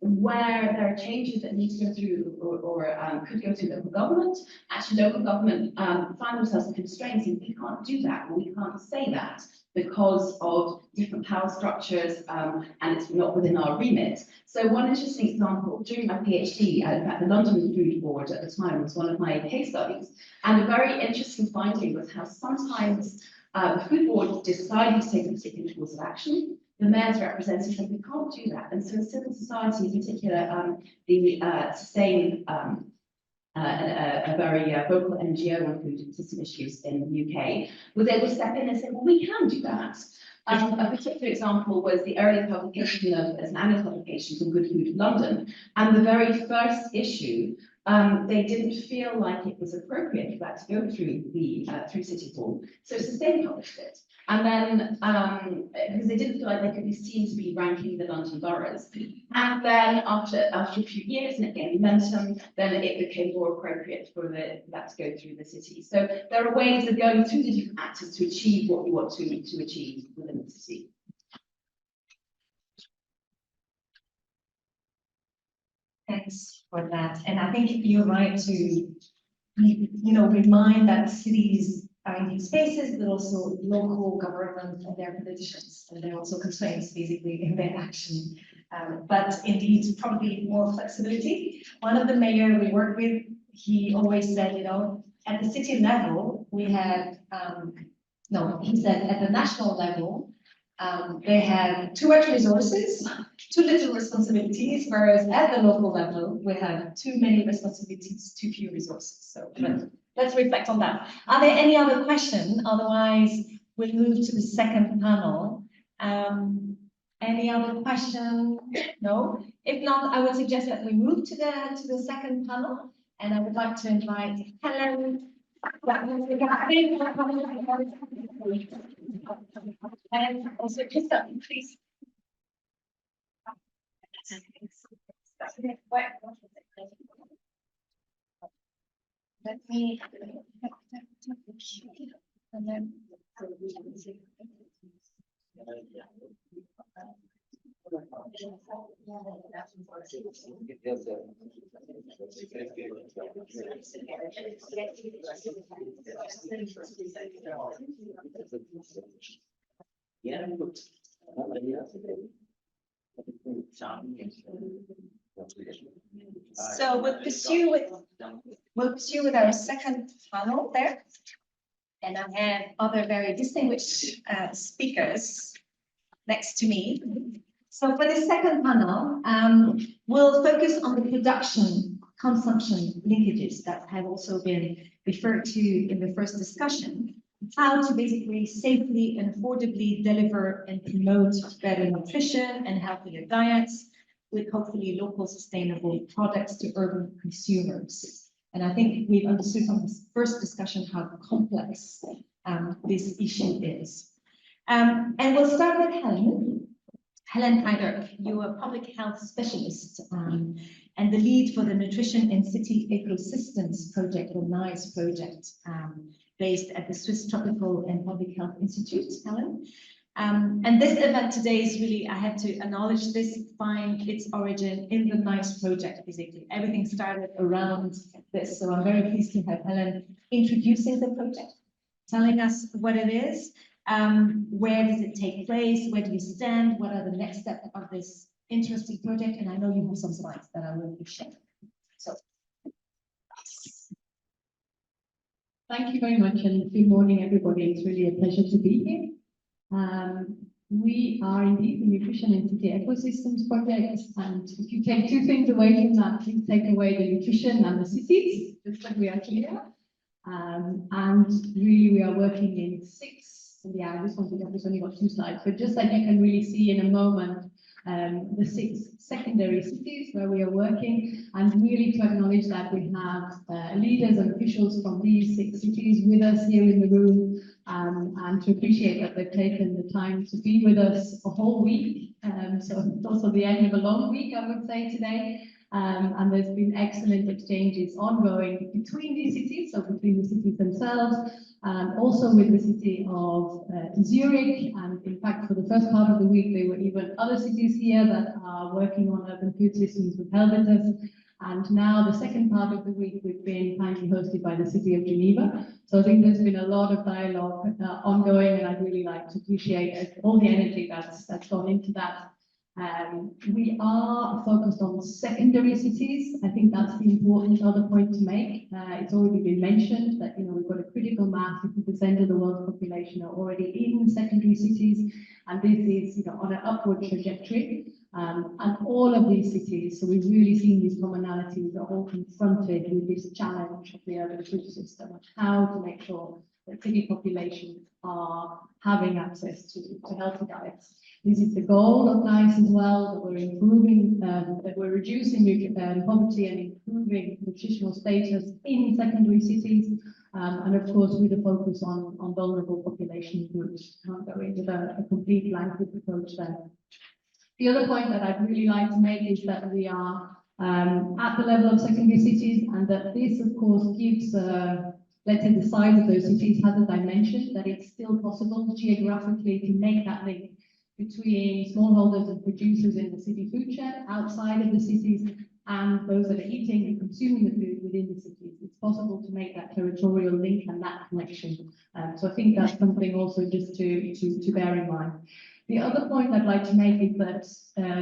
where there are changes that need to go through or could go through local government, actually local government find themselves constrained saying we can't do that, or we can't say that because of different power structures and it's not within our remit. So one interesting example, during my PhD, in fact, the London Food Board at the time was one of my case studies. And a very interesting finding was how sometimes the Food Board decided to take a particular course of action. The mayor's representative said, we can't do that. And so civil society, in particular, the Sustain, a very vocal NGO on food and system issues in the UK, was able to step in and say, well, we can do that. A particular example was the early publication of as an annual publication from Good Food London. And the very first issue, they didn't feel like it was appropriate for that to go through the through City Hall. So Sustain published it. And then, because they didn't feel like they could be seen to be ranking the London boroughs. And then after a few years and it gained momentum, then it became more appropriate for that to go through the city. So there are ways of going through the different actors to achieve what you want to achieve within the city. Thanks for that. And I think you're right to, remind that cities are in these spaces, but also local government and their politicians, and there are also constraints basically in their action. But indeed, probably more flexibility. One of the mayors we work with, he always said, at the city level, we have, he said at the national level, they have too much resources, too little responsibilities, whereas at the local level, we have too many responsibilities, too few resources. So let's reflect on that. Are there any other questions? Otherwise, we'll move to the second panel. Any other question? No? If not, I would suggest that we move to the second panel, and I would like to invite Helen. And also, Krista, please. Let me. And then. So we'll pursue with our second panel there. And I have other very distinguished speakers next to me. So for the second panel, we'll focus on the production consumption linkages that have also been referred to in the first discussion, how to basically safely and affordably deliver and promote better nutrition and healthier diets with hopefully local sustainable products to urban consumers. And I think we've understood from this first discussion how complex this issue is. And we'll start with Helen. Helen Kaider, you're a public health specialist and the lead for the Nutrition in City Ecosystems project, or NICE project, based at the Swiss Tropical and Public Health Institute, Helen. And this event today is really, I have to acknowledge this, find its origin in the NICE project, basically. Everything started around this. So I'm very pleased to have Helen introducing the project, telling us what it is, where does it take place, where do you stand, what are the next steps of this interesting project, and I know you have some slides that I will be sharing. So. Thank you very much, and good morning, everybody. It's really a pleasure to be here. We are indeed the Nutrition in City Ecosystems project, and if you take two things away from that, please take away the nutrition and the cities, just so we are clear. And really, we are working in 6. Yeah, I just wanted to have only got 2 slides, but just that you can really see in a moment the 6 secondary cities where we are working, and really to acknowledge that we have leaders and officials from these 6 cities with us here in the room, and to appreciate that they've taken the time to be with us a whole week. So it's also the end of a long week, I would say, today. And there's been excellent exchanges ongoing between these cities, so between the cities themselves, also with the city of Zurich. And in fact, for the first part of the week, there were even other cities here that are working on urban food systems with Helvetus. And now the second part of the week, we've been kindly hosted by the city of Geneva. So I think there's been a lot of dialogue ongoing, and I'd really like to appreciate all the energy that's gone into that. We are focused on secondary cities. I think that's the important other point to make. It's already been mentioned that, you know, we've got a critical mass, 50% of the world's population are already in secondary cities, and this is, you know, on an upward trajectory. And all of these cities, so we've really seen these commonalities, are all confronted with this challenge of the urban food system, and how to make sure that city populations are having access to healthy diets. This is the goal of NICE as well, that we're improving, that we're reducing poverty and improving nutritional status in secondary cities, and of course with a focus on vulnerable population groups. Can't go into a complete blanket approach there. The other point that I'd really like to make is that we are at the level of secondary cities, and that this, of course, gives, let's say, the size of those cities has a dimension that it's still possible geographically to make that link between smallholders and producers in the city food chain outside of the cities and those that are eating and consuming the food within the cities. It's possible to make that territorial link and that connection. So I think that's something also just to bear in mind. The other point I'd like to make is that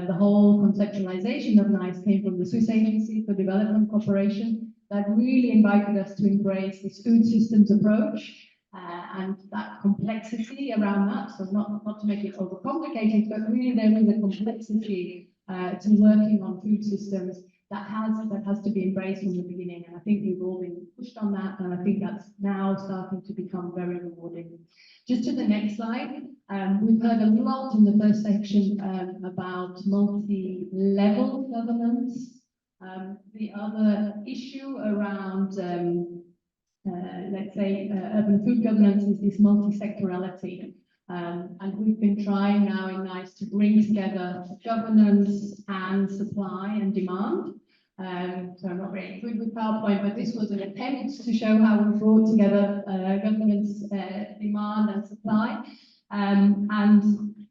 the whole conceptualization of NICE came from the Swiss Agency for Development Cooperation, that really invited us to embrace this food systems approach and that complexity around that. So not to make it overcomplicated, but really there is a complexity to working on food systems that has to be embraced from the beginning. And I think we've all been pushed on that, and I think that's now starting to become very rewarding. Just to the next slide, we've heard a lot in the first section about multi-level governance. The other issue around, let's say, urban food governance is this multi-sectorality. And we've been trying now in NICE to bring together governance and supply and demand. So I'm not very good with PowerPoint, but this was an attempt to show how we brought together governance, demand and supply. And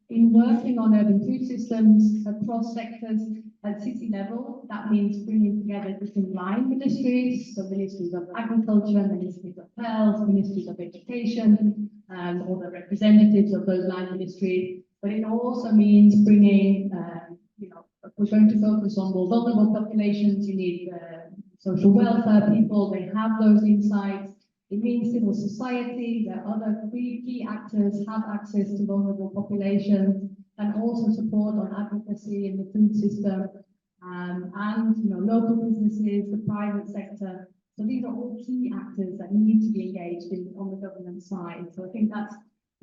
in working on urban food systems across sectors at city level, that means bringing together different line ministries, so ministries of agriculture, ministries of health, ministries of education, or the representatives of those line ministries. But it also means bringing, you know, we're going to focus on more vulnerable populations. You need social welfare people, they have those insights. It means civil society, that other key actors have access to vulnerable populations, and also support on advocacy in the food system, and, you know, local businesses, the private sector. So these are all key actors that need to be engaged in on the government side. So I think that's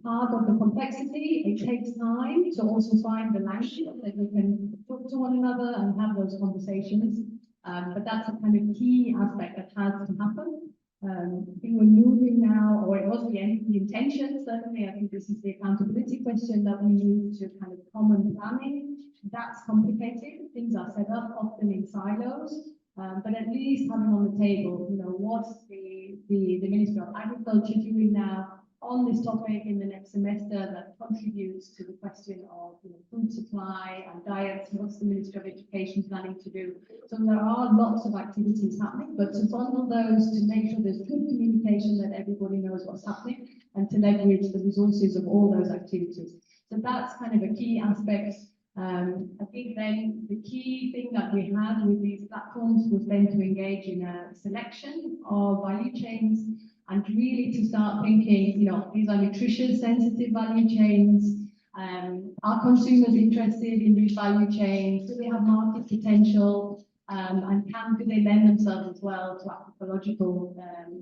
part of the complexity. It takes time to also find the language that we can talk to one another and have those conversations. But that's a kind of key aspect that has to happen. I think we're moving now, or it was the intention, certainly. I think this is the accountability question, that we move to kind of common planning. That's complicated. Things are set up often in silos, but at least having on the table, you know, what's the Minister of Agriculture doing now on this topic in the next semester that contributes to the question of, you know, food supply and diets. What's the Minister of Education planning to do? So there are lots of activities happening, but to bundle those, to make sure there's good communication, that everybody knows what's happening, and to leverage the resources of all those activities. So that's kind of a key aspect. I think then the key thing that we had with these platforms was then to engage in a selection of value chains, and really to start thinking, you know, these are nutrition sensitive value chains. Are consumers interested in these value chains? Do they have market potential? And do they lend themselves as well to agroecological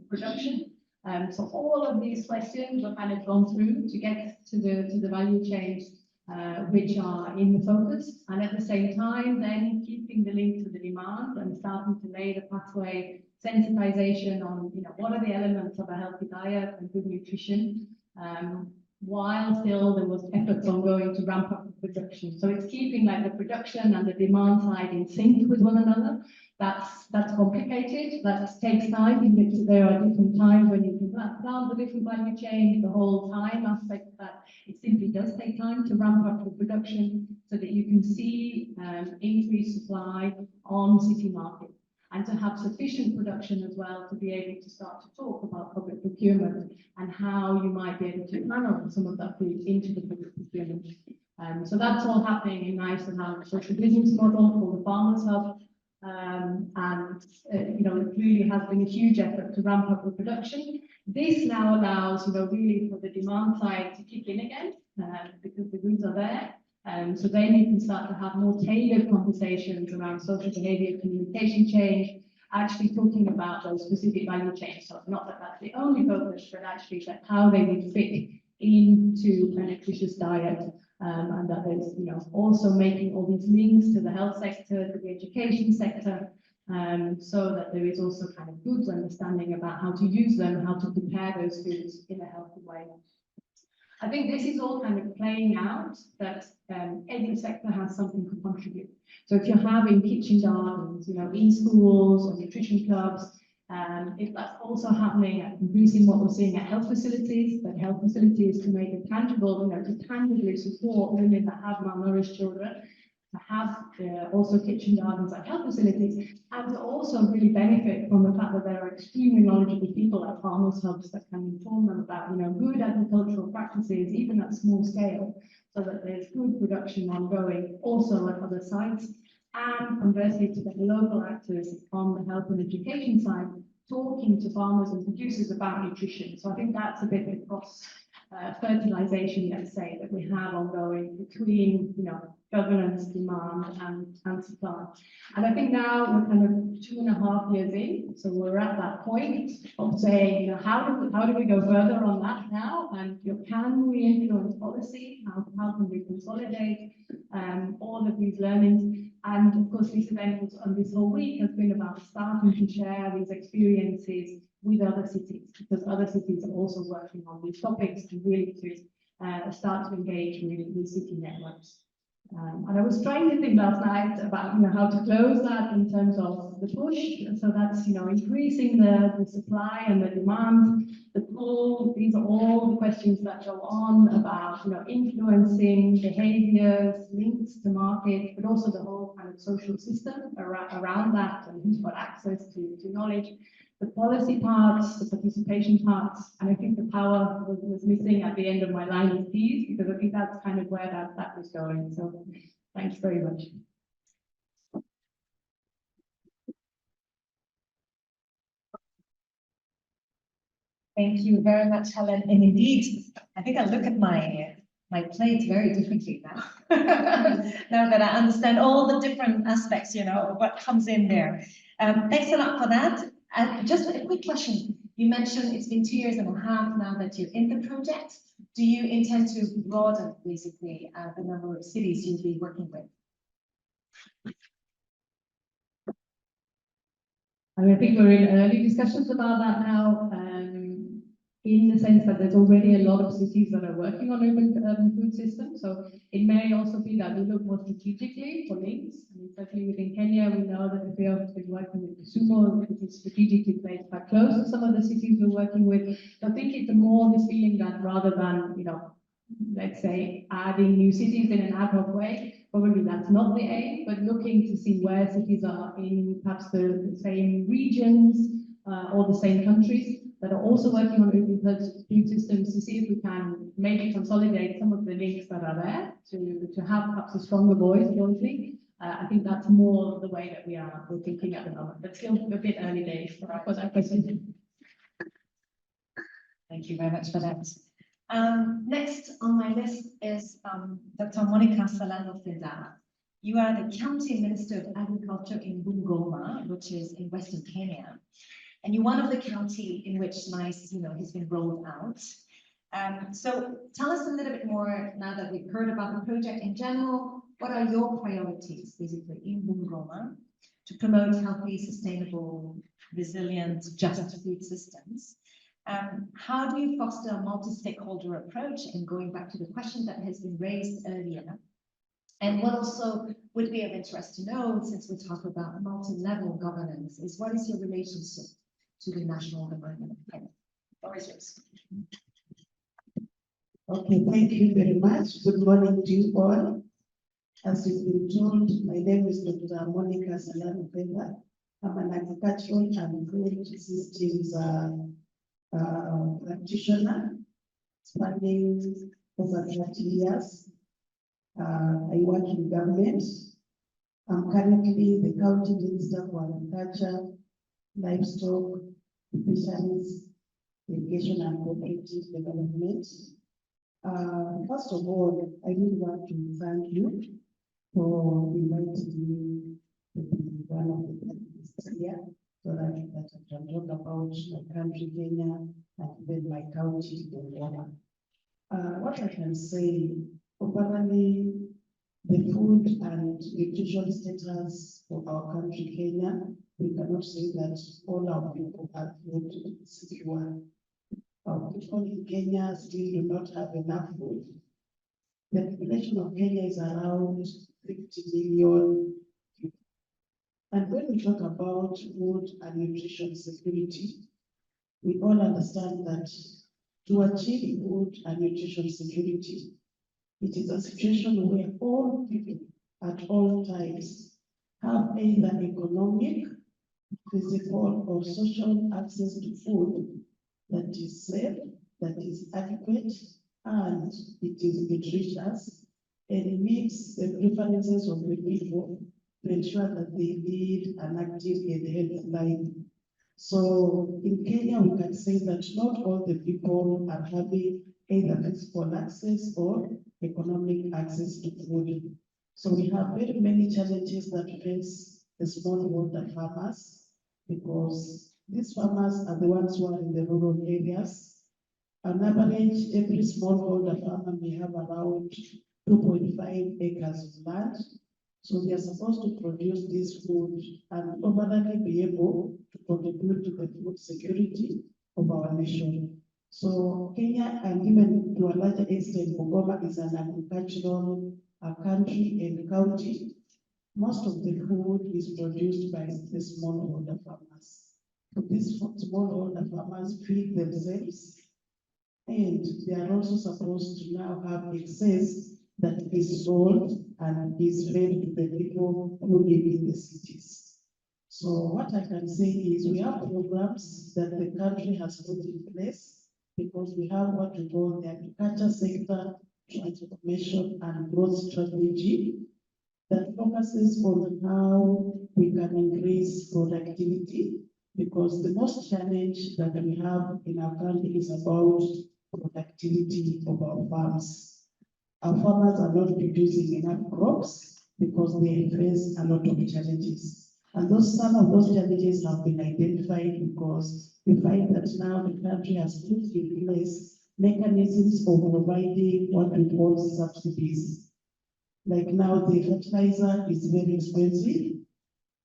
production? So all of these questions were kind of gone through to get to the value chains which are in the focus, and at the same time then keeping the link to the demand and starting to lay the pathway sensitization on, you know, what are the elements of a healthy diet and good nutrition. while still there was efforts ongoing to ramp up the production. So it's keeping like the production and the demand side in sync with one another. That's complicated. That takes time, in which there are different times when you can plan the different value chain, the whole time aspect of that. It simply does take time to ramp up the production so that you can see increased supply on city market, and to have sufficient production as well to be able to start to talk about public procurement and how you might be able to funnel some of that food into the public procurement. So that's all happening in nice and a social business model called the Farmers Hub. You know, it really has been a huge effort to ramp up the production. This now allows, you know, really for the demand side to kick in again, because the goods are there. So then you can start to have more tailored conversations around social behavior, communication change, actually talking about those specific value chains. So not that that's the only focus, but actually that how they would fit into a nutritious diet. And that is, you know, also making all these links to the health sector, to the education sector, so that there is also kind of good understanding about how to use them, how to prepare those foods in a healthy way. I think this is all kind of playing out that every sector has something to contribute. So if you're having kitchen gardens, you know, in schools or nutrition clubs, if that's also happening at increasing what we're seeing at health facilities, but health facilities to make it tangible, you know, to tangibly support women that have malnourished children, to have also kitchen gardens at health facilities, and to also really benefit from the fact that there are extremely knowledgeable people at farmers hubs that can inform them about, you know, good agricultural practices, even at small scale, so that there's good production ongoing also at other sites. And conversely, to get local actors on the health and education side, talking to farmers and producers about nutrition. So I think that's a bit of cross fertilization, let's say, that we have ongoing between, you know, governance, demand, and supply. And I think now we're kind of 2.5 years in, so we're at that point of saying, you know, how do we go further on that now? And, you know, can we influence policy? How can we consolidate all of these learnings? And of course, this event and this whole week has been about starting to share these experiences with other cities, because other cities are also working on these topics and really to start to engage with city networks. And I was trying to think last night about, you know, how to close that in terms of the push. So that's, you know, increasing the supply and the demand, the pull. These are all the questions that go on about, you know, influencing behaviors, links to market, but also the whole kind of social system around that, and who's got access to knowledge. The policy parts, the participation parts, and I think the power was missing at the end of my line of these, because I think that's kind of where that was going. So thanks very much. Thank you very much, Helen. And indeed, I think I look at my plate very differently now. Now that I understand all the different aspects, you know, what comes in there. Thanks a lot for that. Just a quick question. You mentioned it's been 2.5 years now that you're in the project. Do you intend to broaden basically the number of cities you'll be working with? And I think we're in early discussions about that now, in the sense that there's already a lot of cities that are working on urban food systems. So it may also be that we look more strategically for links. I mean, especially within Kenya, we know that the field has been working with Kisumu, which is strategically placed quite close to some of the cities we're working with. So I think it's more this feeling that rather than, you know, let's say adding new cities in an ad hoc way, probably that's not the aim, but looking to see where cities are in perhaps the same regions or the same countries that are also working on urban food systems, to see if we can maybe consolidate some of the links that are there to have perhaps a stronger voice jointly. I think that's more the way that we're thinking at the moment, but still a bit early days for that question. Thank you very much for that. Next on my list is Dr. Monica Salano-Findala. You are the County Minister of Agriculture in Bungoma, which is in Western Kenya. And you're one of the county in which NICE, you know, has been rolled out. So tell us a little bit more now that we've heard about the project in general. What are your priorities basically in Bungoma to promote healthy, sustainable, resilient, just food systems? How do you foster a multi-stakeholder approach? And going back to the question that has been raised earlier. And what also would be of interest to know, since we talk about multi-level governance, is what is your relationship to the national government of Kenya? Or is yours? Okay, thank you very much. Good morning to you all. As you've been told, my name is Dr. Monica Salami Pemba. I'm an agricultural and food systems practitioner, spanning over 30 years. I work in government. I'm currently the County Minister for Agriculture, Livestock, Fisheries, Irrigation and Cooperative Development. First of all, I really want to thank you for inviting me to be one of the panelists here so that I can talk about my country, Kenya, and then my county, Bungoma. What I can say, overall, the food and nutrition status of our country, Kenya, we cannot say that all our people are food secure. Our people in Kenya still do not have enough food. The population of Kenya is around 50 million people. And when we talk about food and nutrition security, we all understand that to achieve food and nutrition security, it is a situation where all people at all times have either economic, physical, or social access to food that is safe, that is adequate, and it is nutritious, and meets the preferences of the people to ensure that they lead an active and healthy life. So in Kenya, we can say that not all the people are having either physical access or economic access to food. So we have very many challenges that face the smallholder farmers, because these farmers are the ones who are in the rural areas. On average, every smallholder farmer may have around 2.5 acres of land. So they are supposed to produce this food and overall be able to contribute to the food security of our nation. So Kenya, and even to a larger extent, Bungoma is an agricultural country and county. Most of the food is produced by the smallholder farmers. So these smallholder farmers feed themselves, and they are also supposed to now have excess that is sold and is fed to the people who live in the cities. So what I can say is we have programs that the country has put in place, because we have what we call the agriculture sector transformation and growth strategy that focuses on how we can increase productivity, because the most challenge that we have in our country is about productivity of our farms. Our farmers are not producing enough crops because they face a lot of challenges. And some of those challenges have been identified because we find that now the country has put in place mechanisms of providing what we call subsidies. Like now, the fertilizer is very expensive.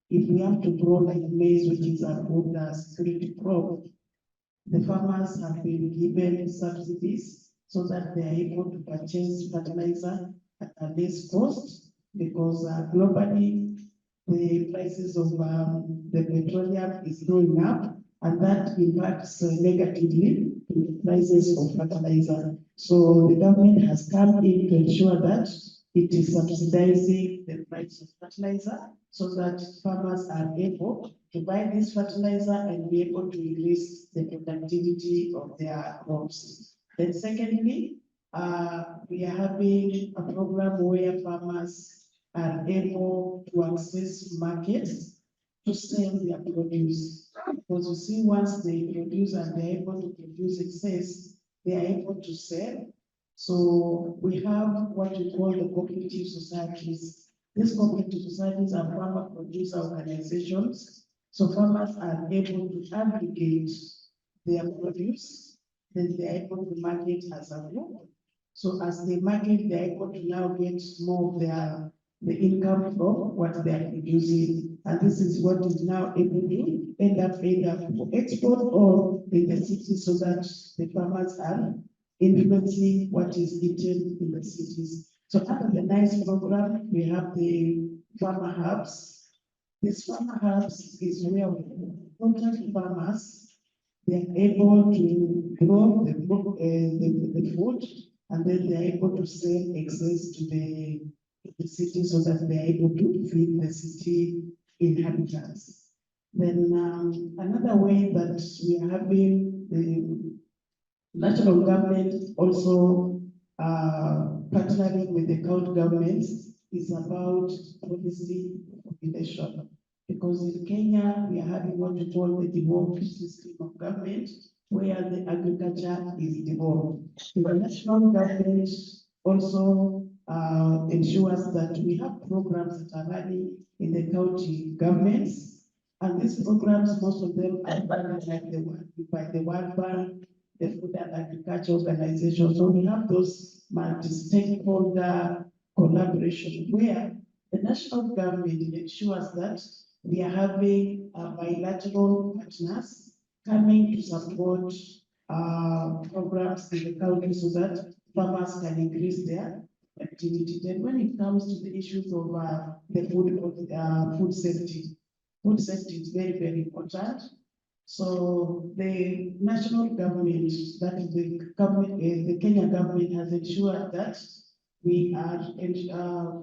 If we have to grow like maize, which is a food security crop, the farmers have been given subsidies so that they are able to purchase fertilizer at a less cost, because globally the prices of the petroleum is going up, and that impacts negatively to the prices of fertilizer. So the government has come in to ensure that it is subsidizing the price of fertilizer so that farmers are able to buy this fertilizer and be able to increase the productivity of their crops. Then secondly, we are having a program where farmers are able to access markets to sell their produce. Because you see, once they produce and they're able to produce excess, they are able to sell. So we have what we call the cooperative societies. These cooperative societies are farmer producer organizations. So farmers are able to aggregate their produce, then they are able to market as a group. So as they market, they are able to now get more of their the income from what they are producing. And this is what is now able to end up either for export or in the city, so that the farmers are influencing what is eaten in the cities. So under the NICE program, we have the farmer hubs. This farmer hubs is where we contact farmers. They are able to grow the food, and then they are able to sell excess to the city, so that they are able to feed the city inhabitants. Then another way that we are having the national government also partnering with the county governments is about policy population. Because in Kenya, we are having what we call the devolved system of government, where the agriculture is devolved. The national government also ensures that we have programs that are running in the county governments. And these programs, most of them are funded like the one by the World Bank, the Food and Agriculture Organization. So we have those multi-stakeholder collaboration where the national government ensures that we are having bilateral partners coming to support programs in the country, so that farmers can increase their activity. Then when it comes to the issues of the food safety is very, very important. So the national government, that is the government, the Kenya government, has ensured that we are,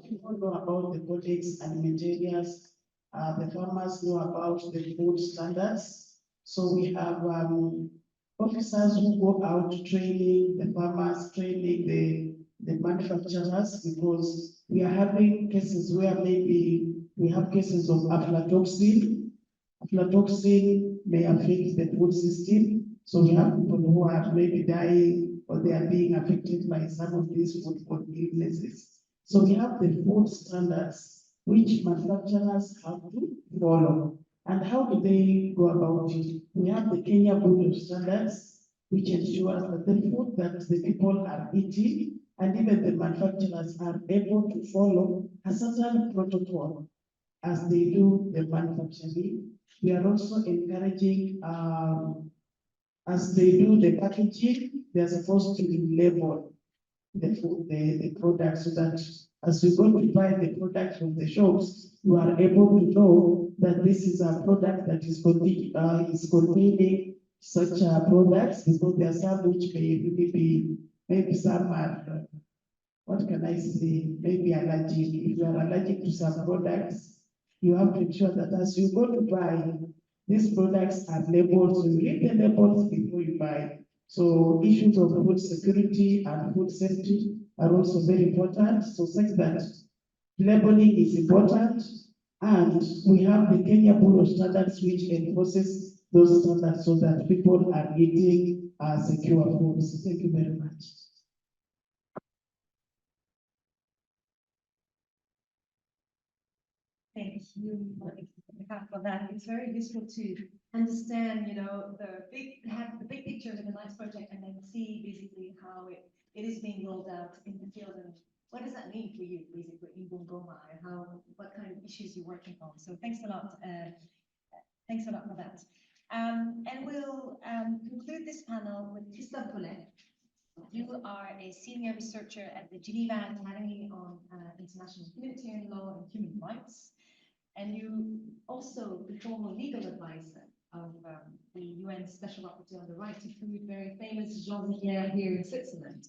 people know about the codex alimentarius, the farmers know about the food standards. So we have officers who go out training the farmers, training the manufacturers, because we are having cases where maybe we have cases of aflatoxin. Aflatoxin may affect the food system. So we have people who are maybe dying, or they are being affected by some of these foodborne illnesses. So we have the food standards which manufacturers have to follow. And how do they go about it? We have the Kenya Board of Standards, which ensures that the food that the people are eating, and even the manufacturers, are able to follow a certain protocol as they do the manufacturing. We are also encouraging, as they do the packaging, they are supposed to label the food, the product, so that as you go to buy the product from the shops, you are able to know that this is a product that is containing such products, because there are some which may really be, maybe some are, what can I say, maybe allergic. If you are allergic to some products, you have to ensure that as you go to buy, these products are labeled, so you read the labels before you buy. So issues of food security and food safety are also very important. So such that labeling is important, and we have the Kenya Board of Standards which enforces those standards, so that people are eating secure foods. Thank you very much. Thank you for that. It's very useful to understand, the big picture of the NICE project, and then see basically how it is being rolled out in the field, and what does that mean for you, basically, in Bungoma, and what kind of issues you're working on. So thanks a lot. Thanks a lot for that. And we'll conclude this panel with Christophe Collet. You are a senior researcher at the Geneva Academy on International Humanitarian Law and Human Rights. And you also the former legal advisor of the UN Special Rapporteur on the Right to Food, very famous Jean Vivier here in Switzerland.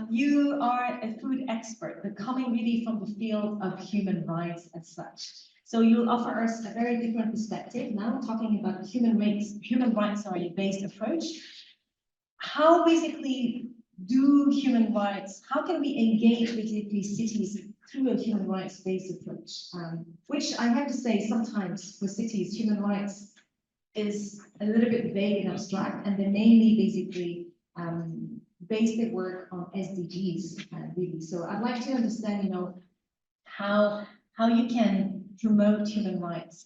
You are a food expert, but coming really from the field of human rights as such. So you'll offer us a very different perspective now, talking about human rights based approach. How basically do human rights, how can we engage with these cities through a human rights-based approach? Which I have to say, sometimes for cities, human rights is a little bit vague and abstract, and they mainly basically base their work on SDGs, really. So I'd like to understand, how you can promote human rights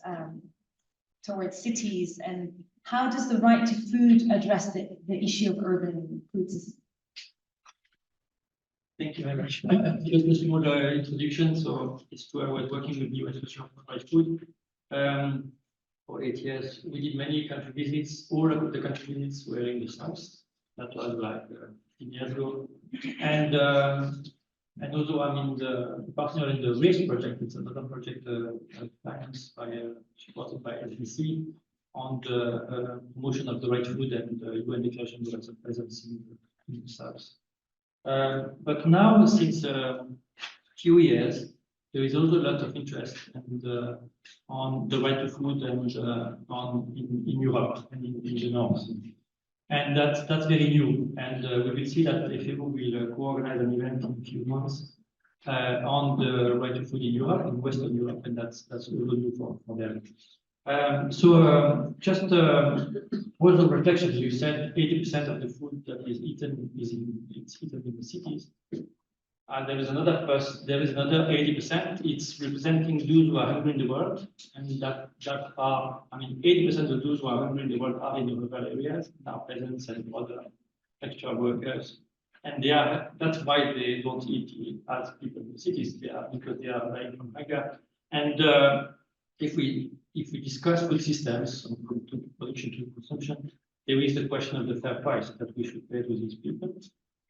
towards cities, and how does the right to food address the issue of urban food systems? Thank you very much. Just a small introduction. So it's true, I was working with the US Association for Right Food for 8 years. We did many country visits. All of the country visits were in the south. That was like 15 years ago. And also I'm in the partner in the RACE project. It's another project financed by supported by SBC on the promotion of the right food and UN Declaration of Rights of Presence in the south. But now, since a few years, there is also a lot of interest on the right to food and in Europe and in the north. And that's very new. And we will see that the FAO will co-organize an event in a few months on the right to food in Europe, in Western Europe, and that's also new for them. Just words of reflection. You said 80% of the food that is eaten it's eaten in the cities. And there is another 80%. It's representing those who are hungry in the world, and that are, I mean, 80% of those who are hungry in the world are in the rural areas, now peasants and other textual workers, and that's why they don't eat as people in the cities. Because they are dying from hunger. And if we discuss food systems from production to consumption, there is the question of the fair price that we should pay to these people,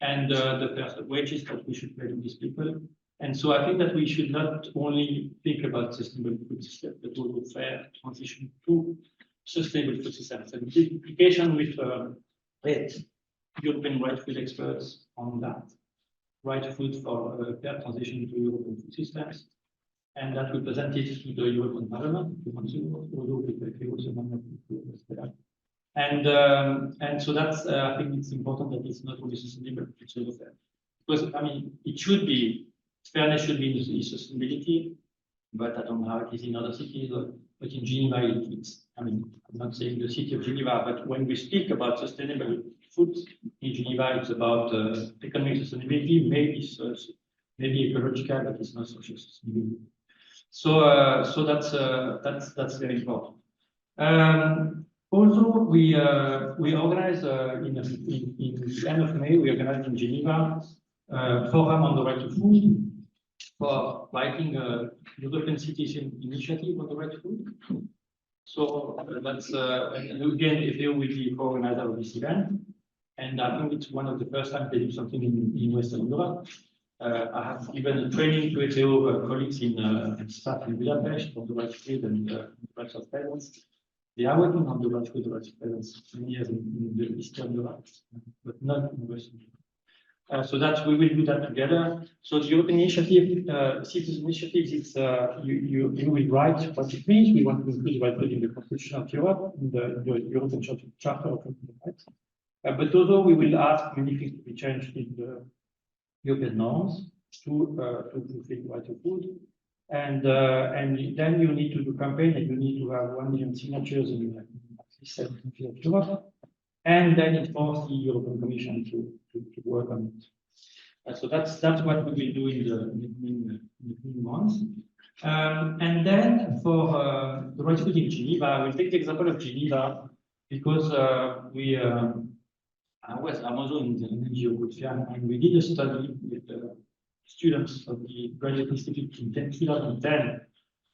and the fair wages that we should pay to these people. And so I think that we should not only think about sustainable food systems, but also fair transition to sustainable food systems. And the implication with European right food experts on that, right food for fair transition to European food systems. And that we presented to the European Parliament 2 months ago, although with the also there. And so that's I think it's important that it's not only sustainable, it's also fair. Because I mean, it should be fairness should be in sustainability, but I don't know how it is in other cities. But in Geneva, it's I mean, I'm not saying the city of Geneva, but when we speak about sustainable food in Geneva, it's about economic sustainability, maybe ecological, but it's not social sustainability. So that's very important. Also, we organize in the end of May, we organized in Geneva a forum on the right to food for writing a European citizen initiative on the right to food. So that's and again, FAO will be co-organizer of this event, and I think it's one of the first times they do something in Western Europe. I have given a training to FAO colleagues and staff in Budapest on the right to food and the rights of peasants. They are working on the right food, the rights of peasants many years in the Eastern Europe, but not in Western Europe. So that we will do that together. So the European initiative, citizen initiatives, it's you will write what it means. We want to include the right food in the Constitution of Europe, in the European Charter of Fundamental Rights. But also we will ask many things to be changed in the European norms to fulfill the right to food. And then you need to do campaign, and you need to have 1 million signatures in at least 7 countries of Europe, and then it forces the European Commission to work on it. So that's what we will do in the coming months. And then for the right food in Geneva, we'll take the example of Geneva because I was Amazon in the NGO Good, and we did a study with students of the Graduate Institute in 2010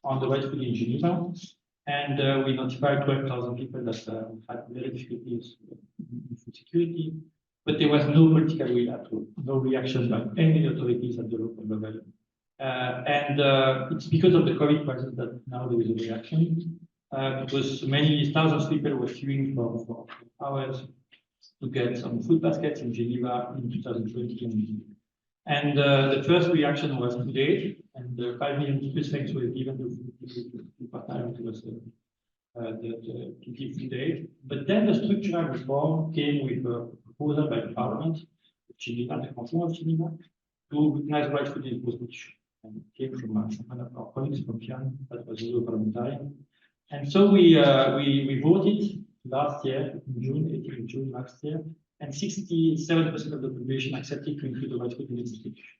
on the right food in Geneva, and we notified 12,000 people that had very difficulties in food security, but there was no political will at all, no reaction by any authorities at the local level. And it's because of the COVID crisis that now there is a reaction, because many thousands of people were queuing for hours to get some food baskets in Geneva in 2020. And the first reaction was today, and 5 million Swiss francs were given to part-time to us to give food aid. But then the structural reform came with a proposal by the Parliament of Geneva, the Canton of Geneva, to recognize right food in the Constitution. And it came from one of our colleagues from Pian, that was also parliamentarian. And so we voted last year, in June, 18th June last year, and 67% of the population accepted to include the right food in the Constitution.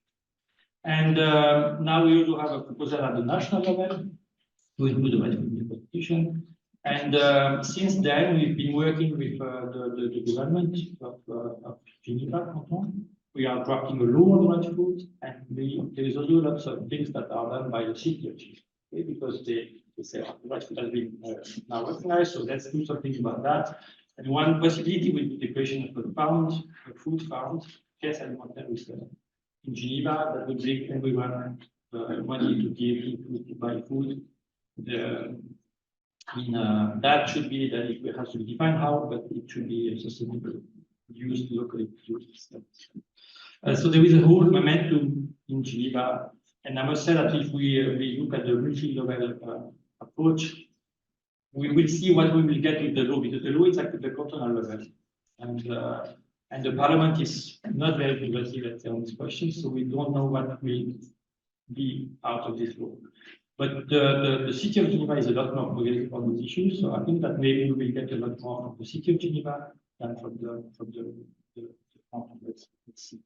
And now we also have a proposal at the national level to include the right food in the Constitution. And since then, we've been working with the government of Geneva Canton we are drafting a law on right food, and there is also lots of things that are done by the city of Geneva, okay, because they say oh, right food has been now recognized, so let's do something about that. And one possibility would be the creation of a food fund, yes, I want that with in Geneva, that would bring everyone money to give to buy food. That should be that it has to be defined how, but it should be sustainable, used locally. So there is a whole momentum in Geneva, and I must say that if we look at the multi-level approach, we will see what we will get with the law, because the law is at the cantonal level, and the parliament is not very progressive on this question, so we don't know what will be out of this law. But the city of Geneva is a lot more progressive on these issues, so I think that maybe we will get a lot more from the city of Geneva than from the let's see.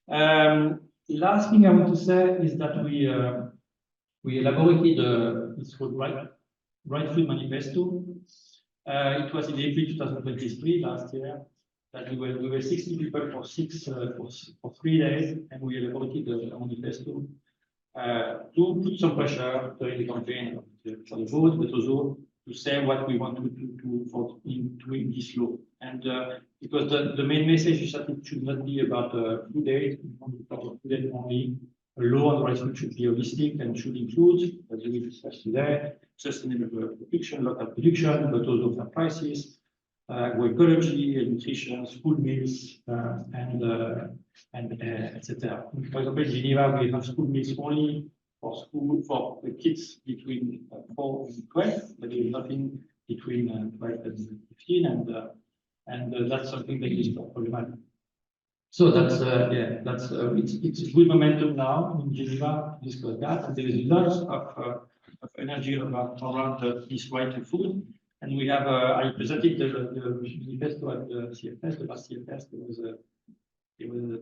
Last thing I want to say is that we elaborated it's called Right Food Manifesto. It was in April 2023, last year, that we were 60 people for 3 days, and we elaborated a manifesto to put some pressure during the campaign for the vote, but also to say what we want to do in this law. And because the main message is that it should not be about food aid, only. A law on right food should be holistic and should include, as we discussed today, sustainable production, local production, but also fair prices, agroecology, nutrition, school meals, and etc. For example, in Geneva, we have school meals only for the kids between 4 and 12, but there is nothing between 12 and 15, and that's something that is problematic. So that's it's good momentum now in Geneva to discuss that, and there is lots of energy around this right to food. And we have I presented the manifesto at the CFS, the last CFS. There was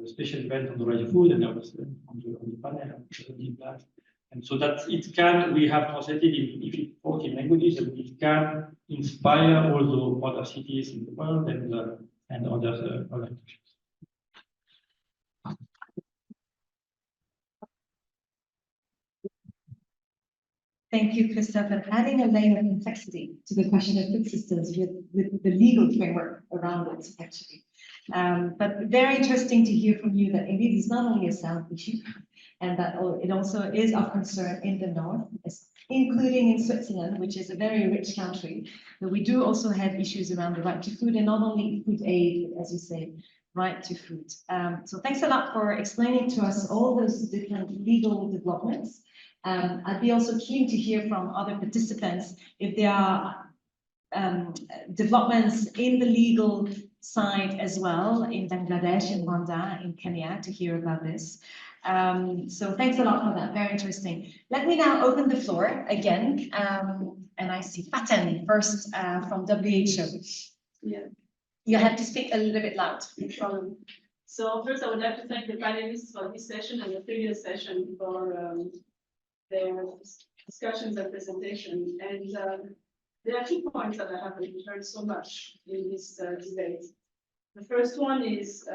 a special event on the right to food, and I was on the panel and presenting that. And so that we have translated in 14 languages, and it can inspire also other cities in the world and other countries. Thank you, Christophe, for adding a layer of complexity to the question of food systems with the legal framework around it, actually. But very interesting to hear from you that indeed it's not only a South issue, and that it also is of concern in the North, including in Switzerland, which is a very rich country. But we do also have issues around the right to food, and not only food aid, as you say, right to food. So thanks a lot for explaining to us all those different legal developments. I'd be also keen to hear from other participants if there are developments in the legal side as well, in Bangladesh, in Rwanda, in Kenya, to hear about this. So thanks a lot for that, very interesting. Let me now open the floor again, and I see Faten first from WHO. Yeah. You have to speak a little bit loud. No problem. So first, I would like to thank the panelists for this session and the previous session for their discussions and presentation. And there are 2 points that I haven't heard so much in this debate. The first one is,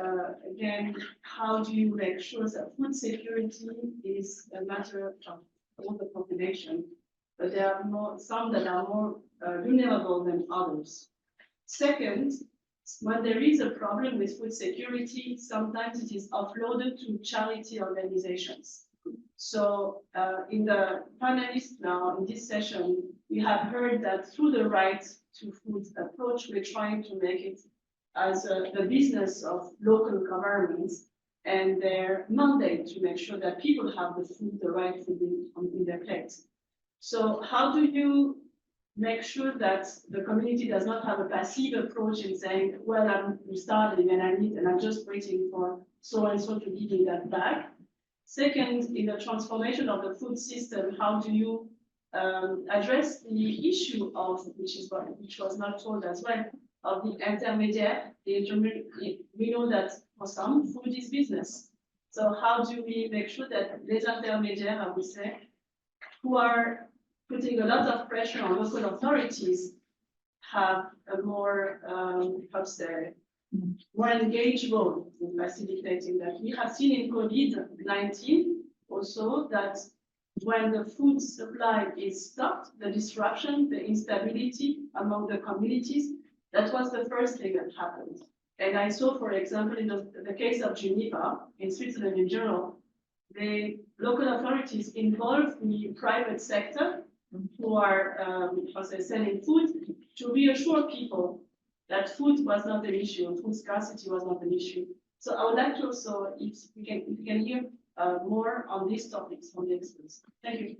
again, how do you make sure that food security is a matter of all the population, but there are some that are more vulnerable than others. Second, when there is a problem with food security, sometimes it is offloaded to charity organizations. So in the panelists now in this session, we have heard that through the right to food approach, we're trying to make it as the business of local governments and their mandate to make sure that people have the food, the right food in their plates. So how do you make sure that the community does not have a passive approach in saying, well, I'm starving and I need, and I'm just waiting for so-and-so to give me that back? Second, in the transformation of the food system, how do you address the issue of, which was not told as well, of the intermediate? We know that for some, food is business. So how do we make sure that les intermédiaires, I would say, who are putting a lot of pressure on local authorities, have a more, how to say, more engaged role in facilitating that. We have seen in COVID-19 also that when the food supply is stopped, the disruption, the instability among the communities, that was the first thing that happened. And I saw, for example, in the case of Geneva, in Switzerland in general, the local authorities involved the private sector who are selling food to reassure people that food was not an issue, food scarcity was not an issue. So I would like to also, if we can hear more on these topics from the experts. Thank you.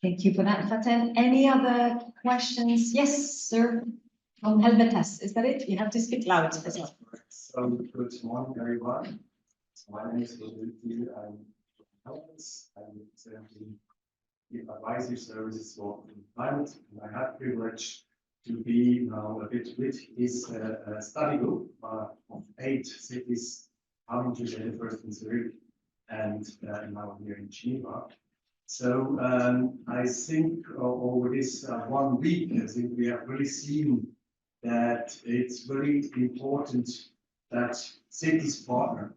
Thank you for that, Faten. Any other questions? Yes, sir. From Helvetas, is that it? You have to speak loud as well. So, good morning, everyone. So my name is Rodrigo. I'm from Helvetas. I'm the advisory services for climate, and I have the privilege to be now a bit with this study group of 8 cities coming together, first in Zurich and now here in Geneva. So I think over this 1 week, I think we have really seen that it's very important that cities partner.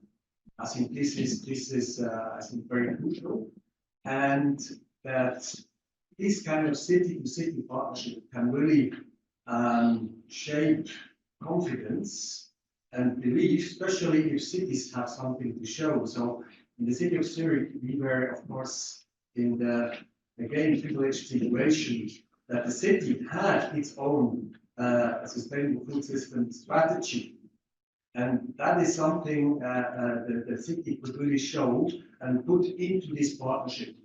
I think this is I think very crucial, and that this kind of city-to-city partnership can really shape confidence and belief, especially if cities have something to show. So in the city of Zurich, we were, of course, in the, again, privileged situation that the city had its own sustainable food system strategy. And that is something the city could really show and put into this partnership.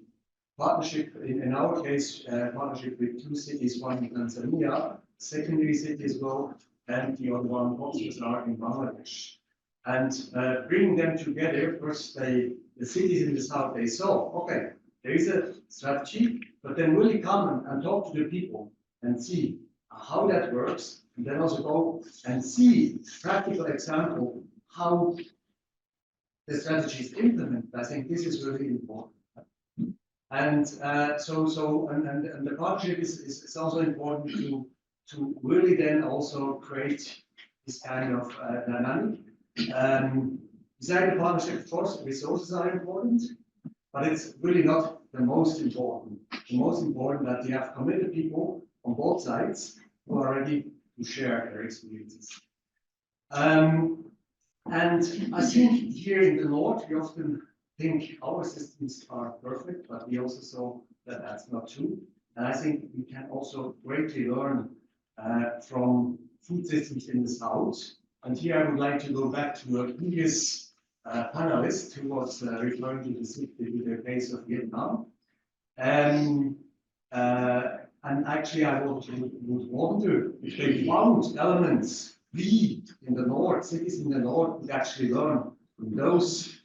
Partnership, in our case, partnership with 2 cities, one in Tanzania, secondary city as well, and the other one, Oxford, in Bangladesh. And bringing them together, first the cities in the south, they saw, okay, there is a strategy, but then really come and talk to the people and see how that works, and then also go and see practical example how the strategy is implemented. I think this is really important. And and the partnership is also important to really then also create this kind of dynamic. Beside the partnership, of course, resources are important, but it's really not the most important. The most important that you have committed people on both sides who are ready to share their experiences. And I think here in the north, we often think our systems are perfect, but we also saw that that's not true. And I think we can also greatly learn from food systems in the south. And here I would like to go back to a previous panelist who was referring to the case of Vietnam. And actually, I would wonder if they found elements we in the north, cities in the north, would actually learn from those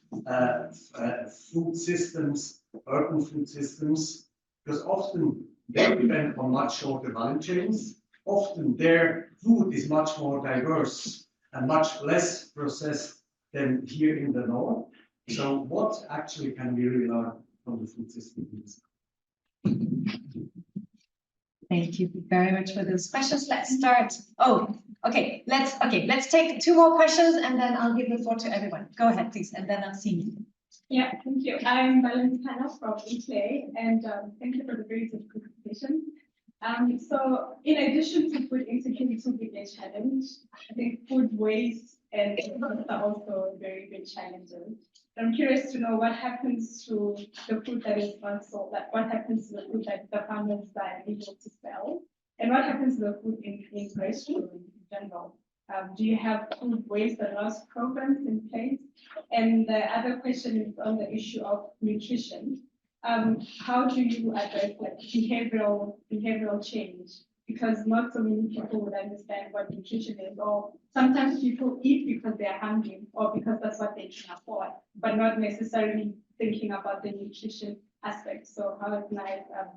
food systems, urban food systems, because often they depend on much shorter value chains. Often their food is much more diverse and much less processed than here in the north. So what actually can we really learn from the food systems? Thank you very much for those questions. Let's start. Oh, okay. Let's take 2 more questions and then I'll give the floor to everyone. Go ahead, please, and then I'll see you. Yeah, thank you. I'm Valentina from Italy, and thank you for the very good presentation. So in addition to food insecurity being a challenge, I think food waste and costs are also very big challenges. I'm curious to know what happens to the food that is not sold, like what happens to the food that the farmers are able to sell, and what happens to the food in restaurants in general. Do you have food waste and loss programs in place? And the other question is on the issue of nutrition. How do you address like behavioral change? Because not so many people would understand what nutrition is, or sometimes people eat because they're hungry or because that's what they can afford, but not necessarily thinking about the nutrition aspect. So how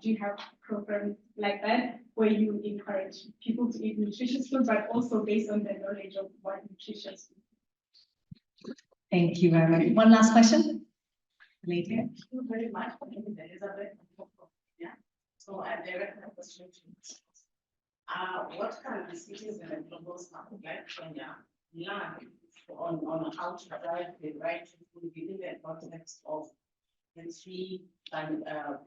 do you have programs like that where you encourage people to eat nutritious food, but also based on the knowledge of what nutritious food? Thank you very much. One last question. Later. Thank you very much for giving the Elizabeth. Yeah. So I direct my question to what kind of cities in the global south like Kenya line on how to drive the right to food within the context of the three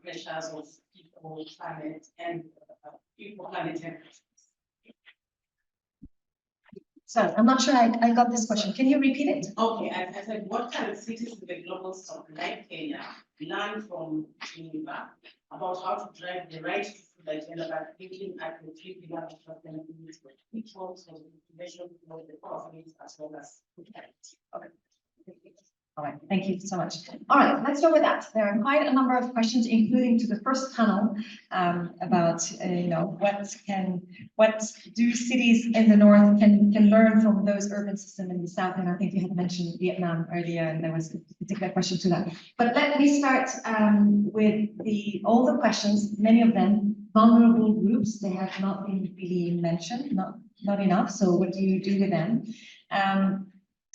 pressures of people, planet, and people, planet, and So I'm not sure I got this question. Can you repeat it? okay, I said, what kind of cities in the global south, like Kenya, learn from Geneva about how to drive the right to food agenda by thinking at the three pillars of sustainability, which works for the population, for the economies, as well as food quality. Okay. All right, thank you so much. All right, let's go with that. There are quite a number of questions, including to the first panel, about what do cities in the north can learn from those urban systems in the south. And I think you had mentioned Vietnam earlier, and there was a particular question to that. But let me start with all the questions. Many of them vulnerable groups. They have not been really mentioned, not enough. So what do you do with them?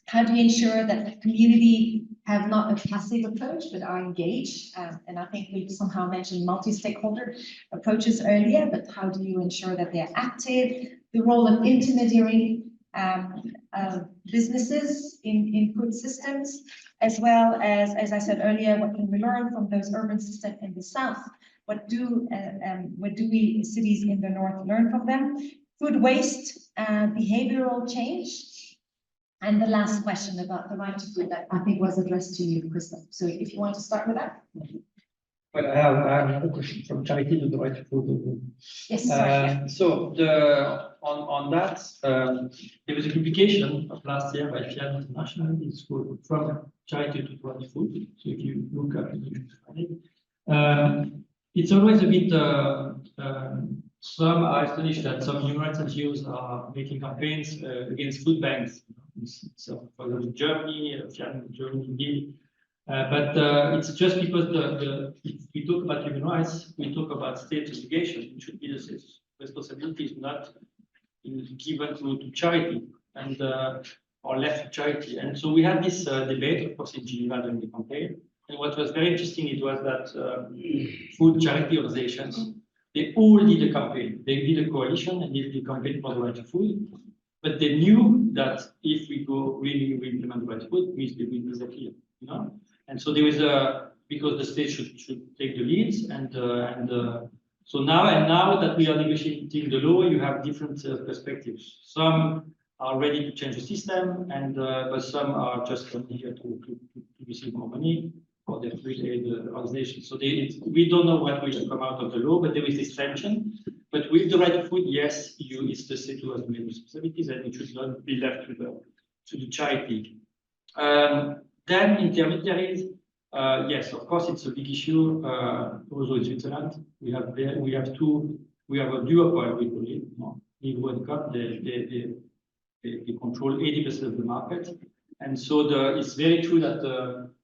How do you ensure that the community have not a passive approach, but are engaged? And I think we somehow mentioned multi-stakeholder approaches earlier, but how do you ensure that they're active? The role of intermediary businesses in food systems, as well as I said earlier, what can we learn from those urban systems in the south? What do we cities in the north learn from them? Food waste, behavioral change. And the last question about the right to food that I think was addressed to you, Christoph. So if you want to start with that. Well, I have another question from Charity to the right to food. Yes, sorry. So on that, there was a publication of last year by FIAN International. It's called From Charity to the Right to Food. So if you look up, you can find it. It's always a bit. Some are astonished that some human rights NGOs are making campaigns against food banks. So, for example, Germany, Germany, but it's just because if we talk about human rights, we talk about state obligation. It should be the state's responsibility is not given to charity and or left to charity. And so we had this debate, of course, in Geneva during the campaign. And what was very interesting, it was that food charity organizations, they all did a campaign. They did a coalition and did the campaign for the right to food. But they knew that if we go really implement the right to food, it means they will disappear. You know? And so there was because the state should take the leads, and so now that we are negotiating the law, you have different perspectives. Some are ready to change the system, and but some are just here to receive more money for their free aid organization. So we don't know what will come out of the law, but there is this tension. But with the right to food, yes, it's the state who has made responsibilities, and it should not be left to the charity. Then intermediaries, yes, of course, it's a big issue. Also in Switzerland, we have a duopoly, we call it. Livro and Coop, they control 80% of the market, and so it's very true that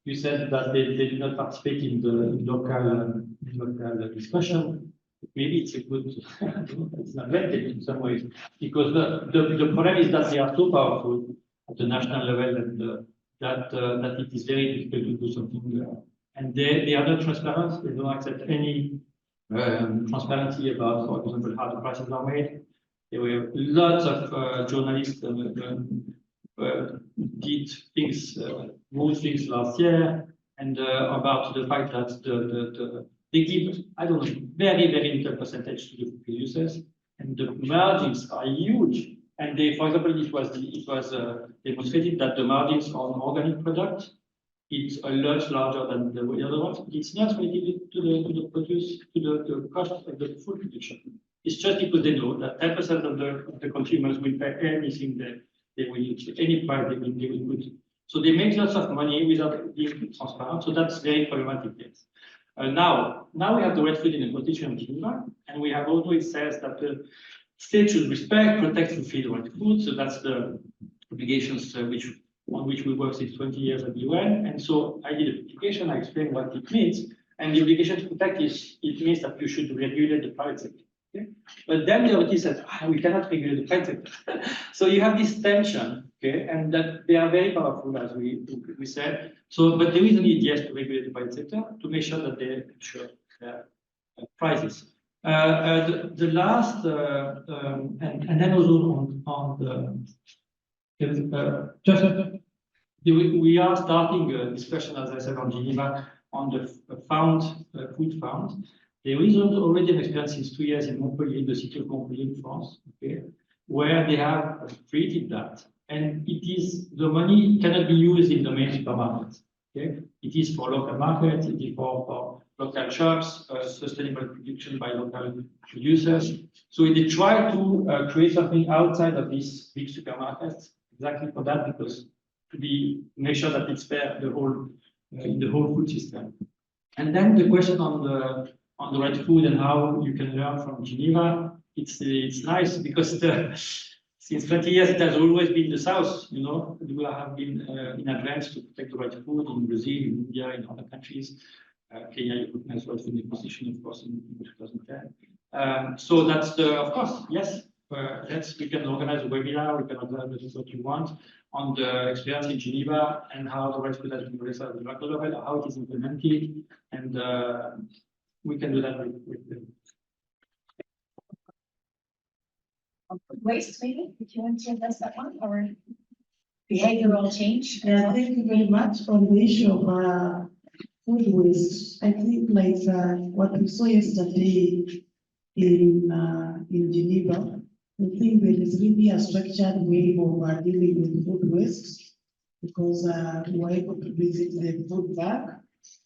you said that they do not participate in the local discussion. Maybe it's a good it's an advantage in some ways, because the problem is that they are so powerful at the national level, and that it is very difficult to do something. And they are not transparent. They don't accept any transparency about, for example, how the prices are made. There were lots of journalists did things, moved things last year, and about the fact that they give, I don't know, very little percentage to the producers, and the margins are huge. And they, for example, it was demonstrated that the margins on organic product, it's a lot larger than the other ones. It's not related to the cost of the food production. It's just because they know that 10% of the consumers will pay anything they will, any price they will put. So they make lots of money without being transparent. So that's very problematic. Yes. Now we have the right food in the Constitution of Geneva, and we have also, it says that the state should respect, protect, fulfill the right to food. So that's the obligations on which we work since 20 years at the UN. And so I did a publication, I explained what it means. And the obligation to protect it means that you should regulate the private sector. Okay? But then the authority says, we cannot regulate the private sector. So you have this tension, okay, and that they are very powerful, as we said. So, but there is a need, yes, to regulate the private sector to make sure that they ensure their prices. The last, and then also on We are starting a discussion, as I said, on Geneva, on the food fund. There is already an experience since 2 years in Montpellier, in the city of Montpellier in France, okay, where they have created that. And the money cannot be used in the main supermarket. Okay? It is for local market, it is for local shops, sustainable production by local producers. So they try to create something outside of these big supermarkets, exactly for that, because to make sure that it's fair in the whole food system. And then the question on the right food and how you can learn from Geneva, it's nice because since 20 years it has always been the South, you know, we have been in advance to protect the right food in Brazil, in India, in other countries. Kenya, you put as well in the position, of course, in 2010. So that's of course, yes. We can organize a webinar, we can organize what you want on the experience in Geneva and how the right food has been realized at the local level, how it is implemented, and we can do that with them. Waste, maybe, if you want to address that one, or behavioral change? Yeah, thank you very much. On the issue of food waste, I think like what we saw yesterday in Geneva, I think there is really a structured way of dealing with food waste because we were able to visit the food bank.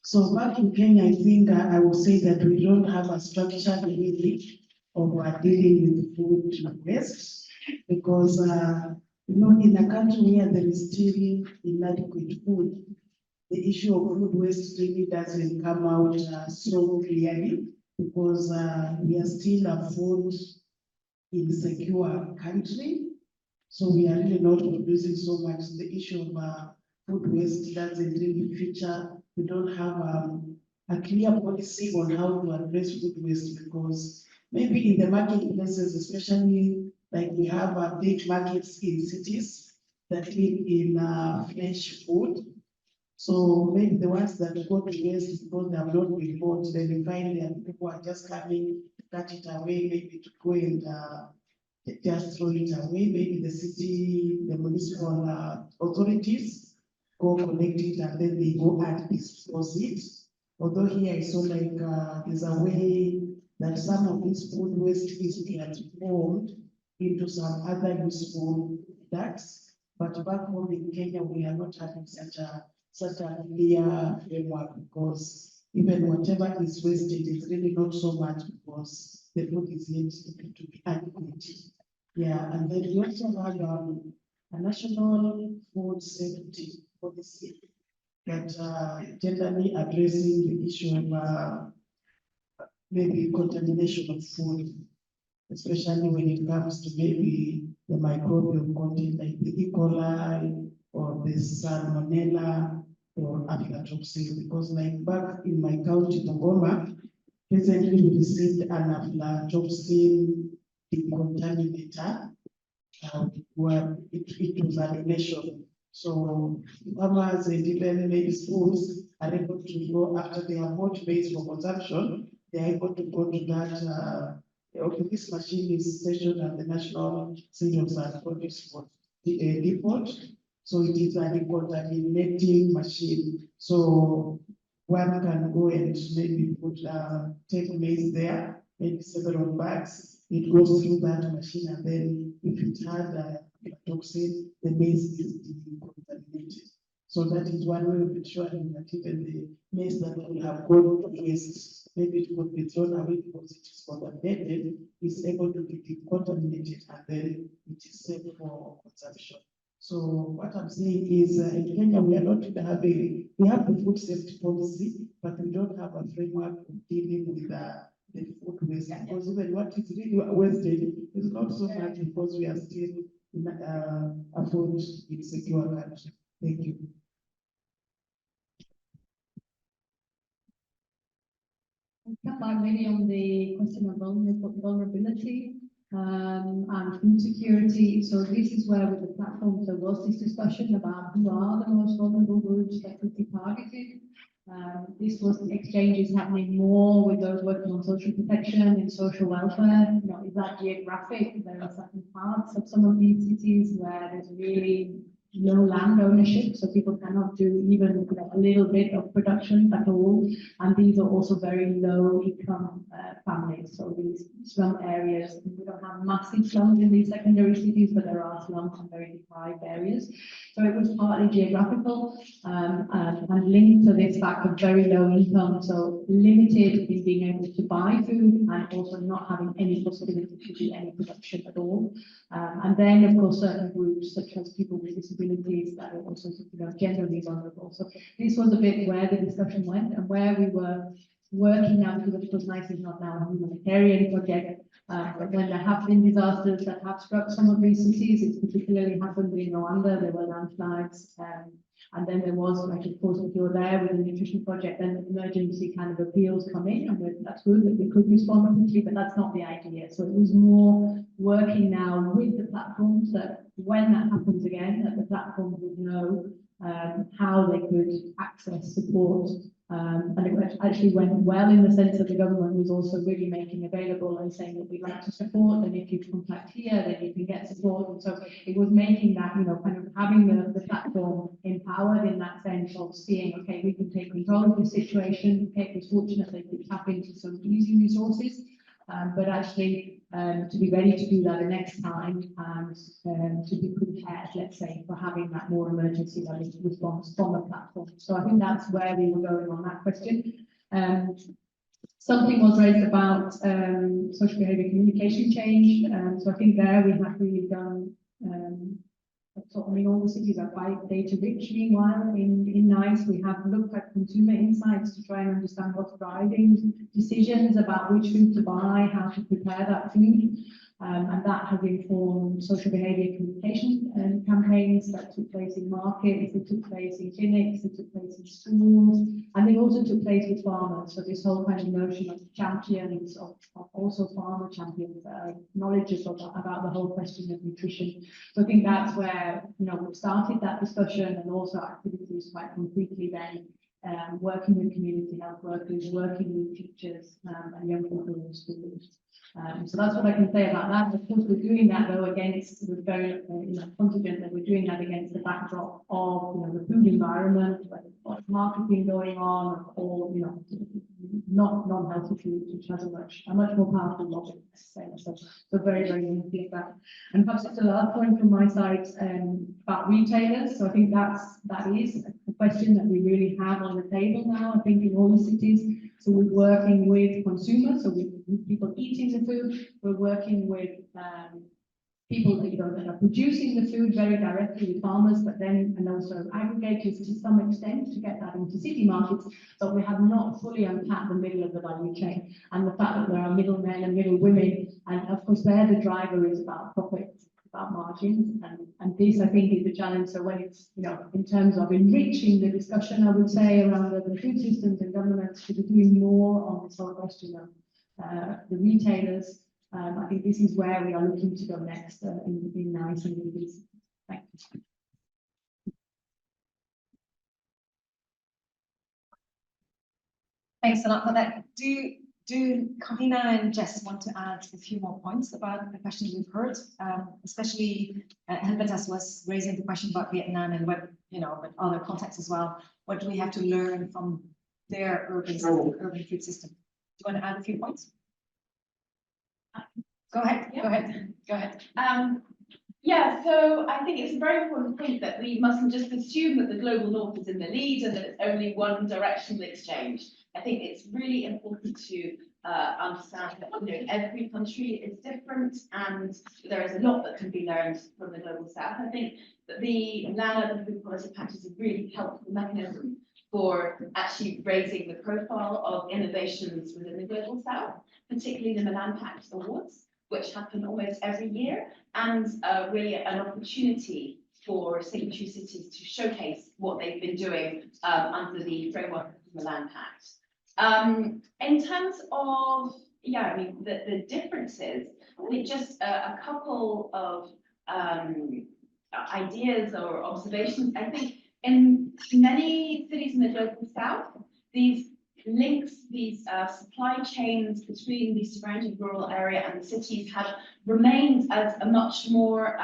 So back in Kenya, I think I would say that we don't have a structured way of dealing with food waste because you know, in a country where there is still inadequate food, the issue of food waste really doesn't come out so clearly because we are still a food insecure country. So we are really not producing so much. The issue of food waste doesn't really feature. We don't have a clear policy on how to address food waste because maybe in the marketplaces, especially like we have big markets in cities that live in fresh food. So maybe the ones that go to waste because they have not been bought, then you find that people are just coming, cut it away, maybe to go and just throw it away. Maybe the city, the municipal authorities go collect it and then they go and dispose it. Although here I saw like there's a way that some of this food waste is transformed into some other useful products. But back home in Kenya, we are not having such a clear framework because even whatever is wasted is really not so much because the food is yet to be adequate. Yeah, and then we also have a national food safety policy that generally addressing the issue of maybe contamination of food, especially when it comes to maybe the microbial content like the E. coli or the salmonella or aflatoxin. Because like back in my county, Bungoma, recently we received an aflatoxin decontaminator where it was a donation. So farmers and even maybe schools are able to go after they have bought maize for consumption, they are able to go to that. Okay, this machine is stationed at the National Cereals and Produce Depot. So it is a decontaminating machine. So one can go and maybe take maize there, maybe several bags. It goes through that machine, and then if it had a toxin, the maize is decontaminated. So that is one way of ensuring that even the maize that will have gone to waste, maybe it could be thrown away because it is contaminated, is able to be decontaminated, and then it is safe for consumption. So what I'm saying is in Kenya, we are not having, we have the food safety policy, but we don't have a framework of dealing with the food waste. Because even what is really wasted is not so much because we are still in a food insecure country. Thank you. Come back maybe on the question of vulnerability and food security. So this is where with the platform there was this discussion about who are the most vulnerable groups that could be targeted. This was exchanges happening more with those working on on social protection, in social welfare? You know, is that geographic? There are certain parts of some of these cities where there's really no land ownership, so people cannot do even a little bit of production at all. And these are also very low income families. So these slum areas, we don't have massive slums in these secondary cities, but there are slums in very deprived areas. So it was partly geographical and linked to this fact of very low income, so limited in being able to buy food and also not having any possibility to do any production at all. And then, of course, certain groups such as people with disabilities that are also generally vulnerable. So this was a bit where the discussion went and where we were working now, because of course NICE is not now a humanitarian project, but when there have been disasters that have struck some of these cities, it's particularly happened in Rwanda, there were landslides, and then there was, like, of course, if you're there with a nutrition project, then emergency kind of appeals come in, and that's good that we could respond quickly, but that's not the idea. So it was more working now with the platforms that when that happens again, that the platforms would know how they could access support. And it actually went well in the sense that the government was also really making available and saying that we'd like to support, and if you contact here, then you can get support. And so it was making that, you know, kind of having the platform empowered in that sense of seeing, okay, we can take control of the situation. Okay, it was fortunate they could tap into some easy resources, but actually to be ready to do that the next time and to be prepared, let's say, for having that more emergency level response from the platform. So I think that's where we were going on that question. Something was raised about social behaviour communication change. So I think there we have really done, I mean, all the cities are quite data rich. Meanwhile, in NICE, we have looked at consumer insights to try and understand what's driving decisions about which food to buy, how to prepare that food. And that has informed social behaviour communication campaigns that took place in markets, that took place in clinics, that took place in schools, and they also took place with farmers. So this whole kind of notion of champions, of also farmer champions that are knowledgeable about the whole question of nutrition. So I think that's where, you know, we started that discussion, and also activities quite concretely then working with community health workers, working with teachers and young people in schools. So that's what I can say about that. Of course, we're doing that though against, we're very confident that we're doing that against the backdrop of, you know, the food environment, where there's a lot of marketing going on, or, you know, not non-healthy food, which has a much more powerful logic. So very, very limited at that. And perhaps it's the last point from my side about retailers. So I think that is a question that we really have on the table now, I think, in all the cities. So we're working with consumers, so with people eating the food. We're working with people that, you know, that are producing the food very directly with farmers, but then, and also aggregators to some extent to get that into city markets. But we have not fully unpacked the middle of the value chain, and the fact that there are middlemen and middle women, and of course there the driver is about profit, about margins, and this I think is the challenge. So when it's, you know, in terms of enriching the discussion, I would say around the food systems and governments should be doing more on this whole question of the retailers. I think this is where we are looking to go next in NICE and in this. Thank you. Thanks a lot for that. Do Karina and Jess want to add a few more points about the questions we've heard, especially Helvetas was raising the question about Vietnam and what, you know, but other contexts as well. What do we have to learn from their urban food system? Do you want to add a few points? Go ahead. Yeah. Go ahead. Yeah, so I think it's a very important point that we mustn't just assume that the global north is in the lead and that it's only one directional exchange. I think it's really important to understand that, you know, every country is different and there is a lot that can be learned from the global south. I think that the LANA, the Food Policy Pact, is a really helpful mechanism for actually raising the profile of innovations within the global south, particularly the Milan Pact Awards, which happen almost every year, and really an opportunity for signatory cities to showcase what they've been doing under the framework of the Milan Pact. In terms of, yeah, I mean, the differences, I think just a couple of ideas or observations. I think in many cities in the global south, these links, these supply chains between the surrounding rural area and the cities have remained as a much more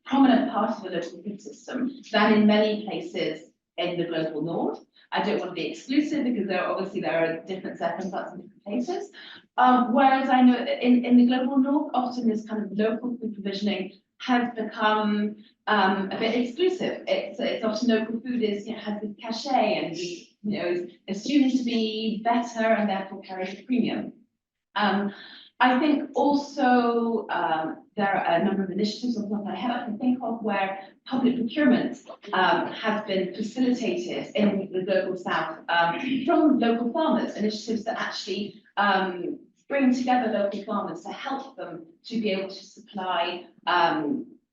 prominent part of the local food system than in many places in the global north. I don't want to be exclusive because there are different circumstances in different places. Whereas I know that in the global north, often this kind of local food provisioning has become a bit exclusive. It's often local food has this cachet and is assumed to be better and therefore carries a premium. I think also there are a number of initiatives off the top of my head I can think of where public procurement has been facilitated in the global south from local farmers, initiatives that actually bring together local farmers to help them to be able to supply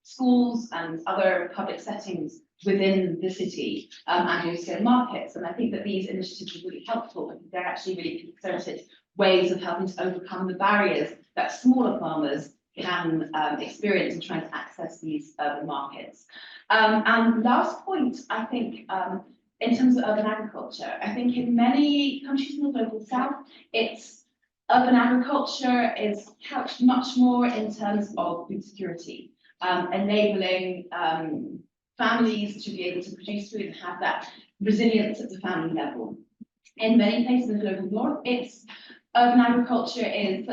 schools and other public settings within the city and also markets. And I think that these initiatives are really helpful because they're actually really concerted ways of helping to overcome the barriers that smaller farmers can experience in trying to access these urban markets. And last point, I think, in terms of urban agriculture, I think in many countries in the global south, urban agriculture is couched much more in terms of food security, enabling families to be able to produce food and have that resilience at the family level. In many places in the global north, urban agriculture is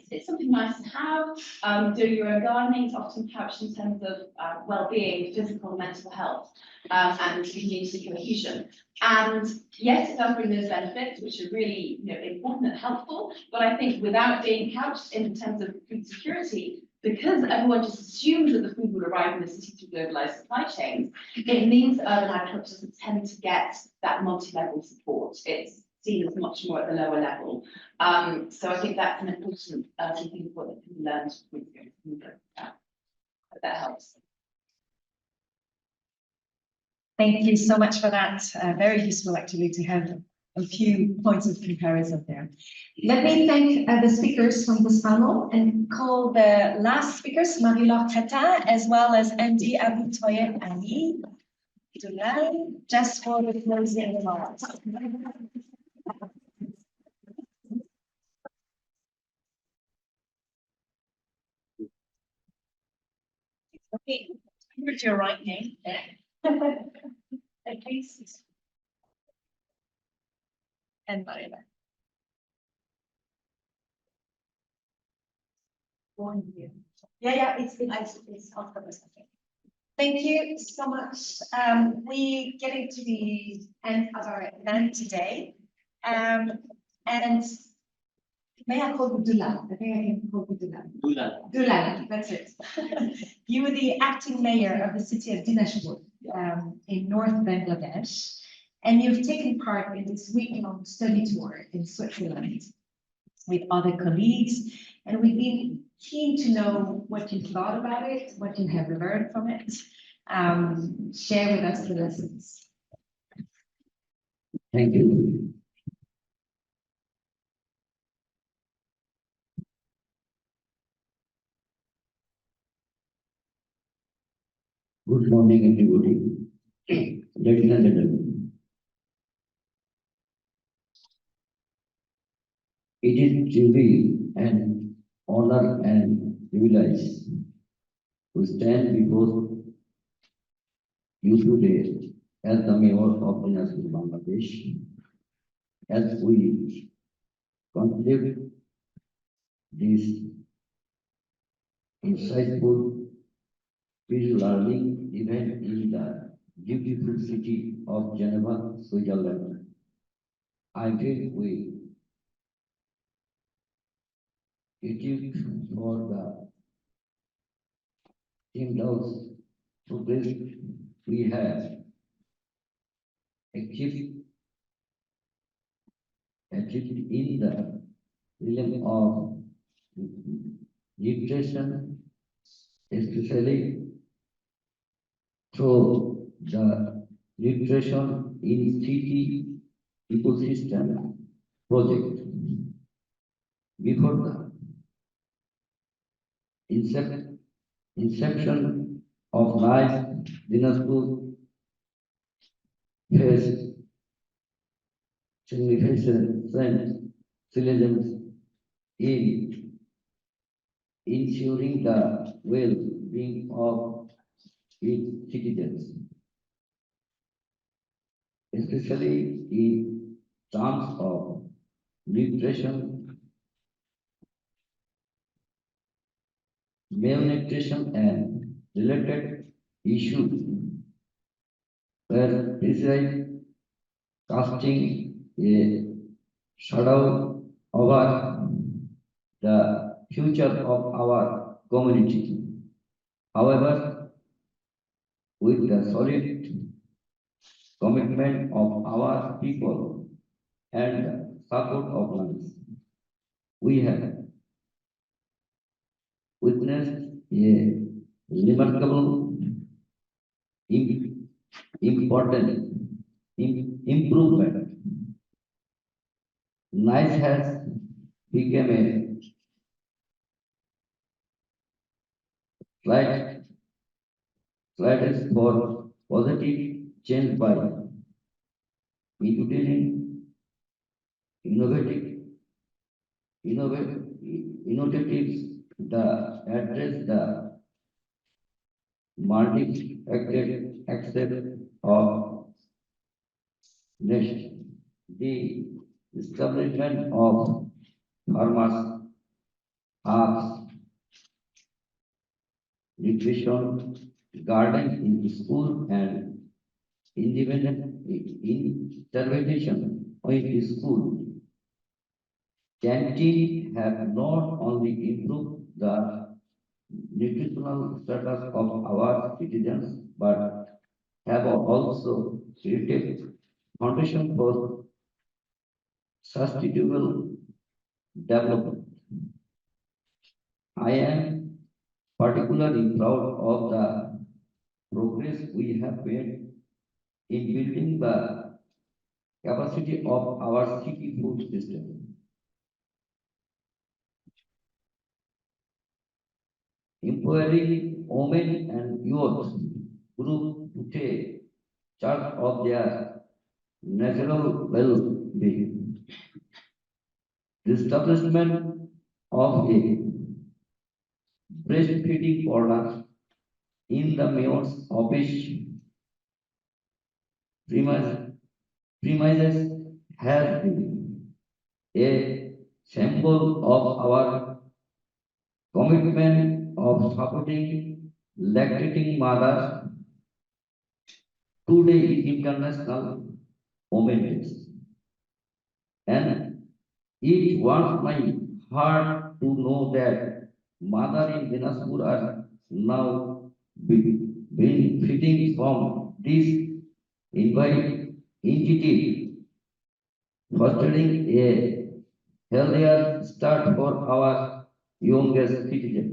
it's something nice to have. Doing your own gardening is often couched in terms of well-being, physical, mental health, and community cohesion. And yes, it does bring those benefits, which are really important and helpful. But I think without being couched in terms of food security, because everyone just assumes that the food will arrive in the city through globalized supply chains, it means urban agriculture doesn't tend to get that multi-level support. It's seen as much more at the lower level. So I think that's an important thing that can be learned from experience. That helps. Thank you so much for that. Very useful actually to have a few points of comparison there. Let me thank the speakers from this panel and call the last speakers, Marie-Laure Tata, as well as MD Aboutoye Ali Doulal, just for the closing remarks. Okay, here's your right name there. Please. And Marina. Yeah, it's on purpose. Okay. Thank you so much. We getting to the end of our event today. And may I call you Doulal? I think I can call you Doulal. Doulal, that's it. You were the acting mayor of the city of Dinashpur in North Bangladesh, and you've taken part in this week-long study tour in Switzerland with other colleagues, and we've been keen to know what you thought about it, what you have learned from it. Share with us the lessons. Thank you. Good morning, everybody. Ladies and gentlemen. It is truly an honor and privilege to stand before you today as the mayor of Dinashpur, Bangladesh, as we conclude this insightful field learning event in the beautiful city of Geneva, Switzerland. I feel we it for the team's progress we have achieved in the realm of nutrition, especially through the nutrition in city ecosystem project. Before the inception of life, Dinashpur faced significant citizens in ensuring the well-being of its citizens, especially in terms of nutrition, malnutrition, and related issues, where precise casting a shadow over the future of our community. However, with the solid commitment of our people and the support of others, we have witnessed a remarkable important improvement. Nice has become a flight is for positive change by introducing innovatives that address the multi-factor aspect of nation. The establishment of farmers, hubs, nutrition, gardens in school and independent intervention in school. Canteen have not only improved the nutritional status of our citizens, but have also created foundation for sustainable development. I am particularly proud of the progress we have made in building the capacity of our city food system. Empowering women and youth group to take charge of their natural well-being. The establishment of a breastfeeding corner in the mayor's office premises has been a symbol of our commitment of supporting lactating mothers. Today is International Women's Day, and it warms my heart to know that mothers in Dinajpur are now benefiting from this initiative, fostering a healthier start for our youngest citizens.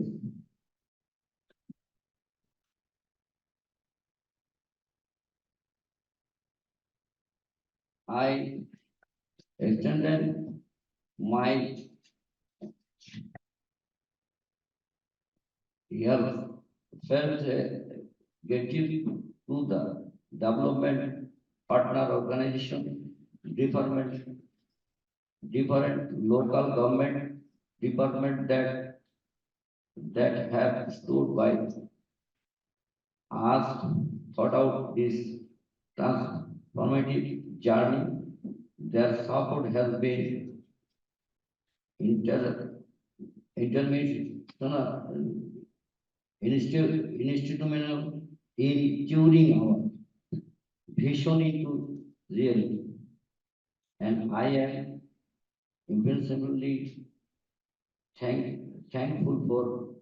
I extended my heartfelt gratitude to the development partner organization, different local government department that have stood by us thought out this transformative journey. Their support has been intermissional, instrumental in tuning our vision into reality. And I am immeasurably thankful for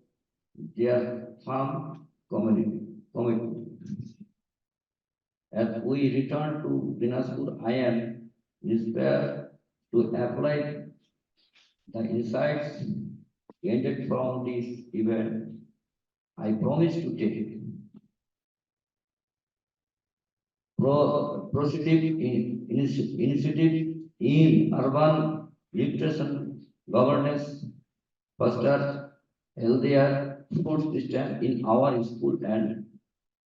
their firm commitment. As we return to Dinajpur, I am inspired to apply the insights gained from this event. I promise to take positive initiative in urban nutrition governance, foster healthier food system in our school and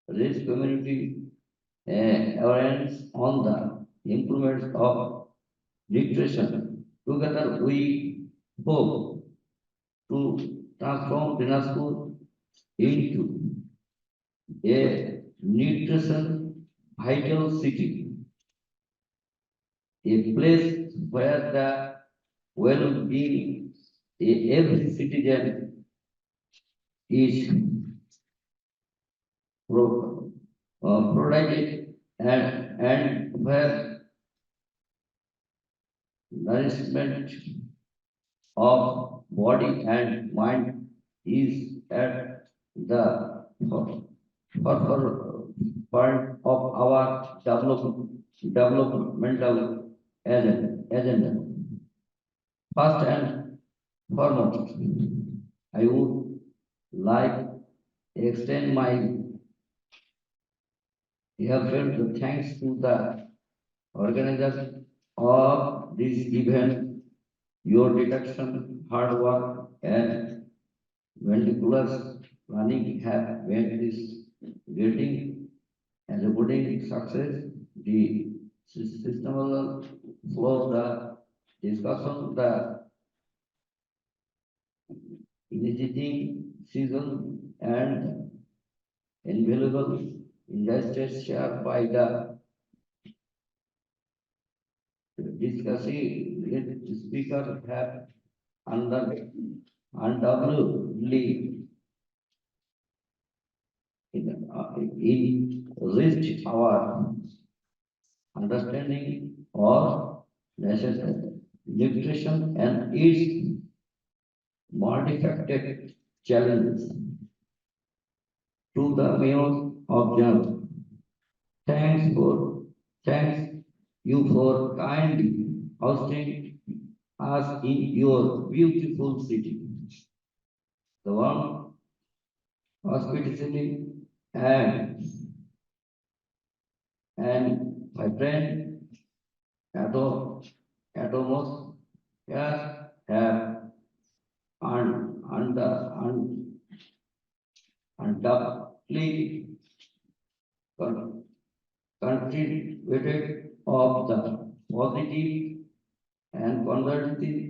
raise community awareness on the improvements of nutrition. Together we hope to transform Dinajpur into a nutrition vital city, a place where the well-being of every citizen is protected and where nourishment of body and mind is at the forefront of our developmental agenda. First and foremost, I would like to extend my heartfelt thanks to the organizers of this event. Your dedication, hard work, and meticulous planning have made this getting as a budding success. The systematic flow, the discussion, the initiating season, and invaluable injustice shared by the discussing speaker have undoubtedly enriched our understanding of nutrition and its multifaceted challenges. To the mayor of Jam, thanks you for kindly hosting us in your beautiful city. The one hospitality and my friend Atomos have undoubtedly contributed of the positive and conservative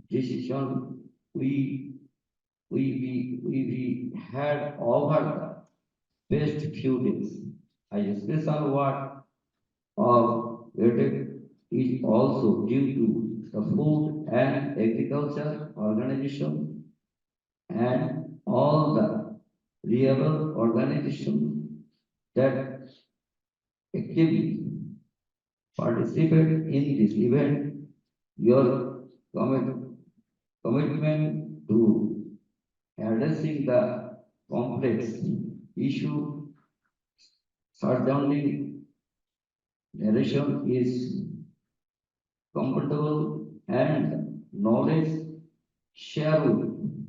decision we had over the past few days. A special word of credit is also due to the Food and Agriculture Organization and all the reliable organizations that actively participate in this event. Your commitment to addressing the complex issue surrounding narration is comfortable and knowledge sharing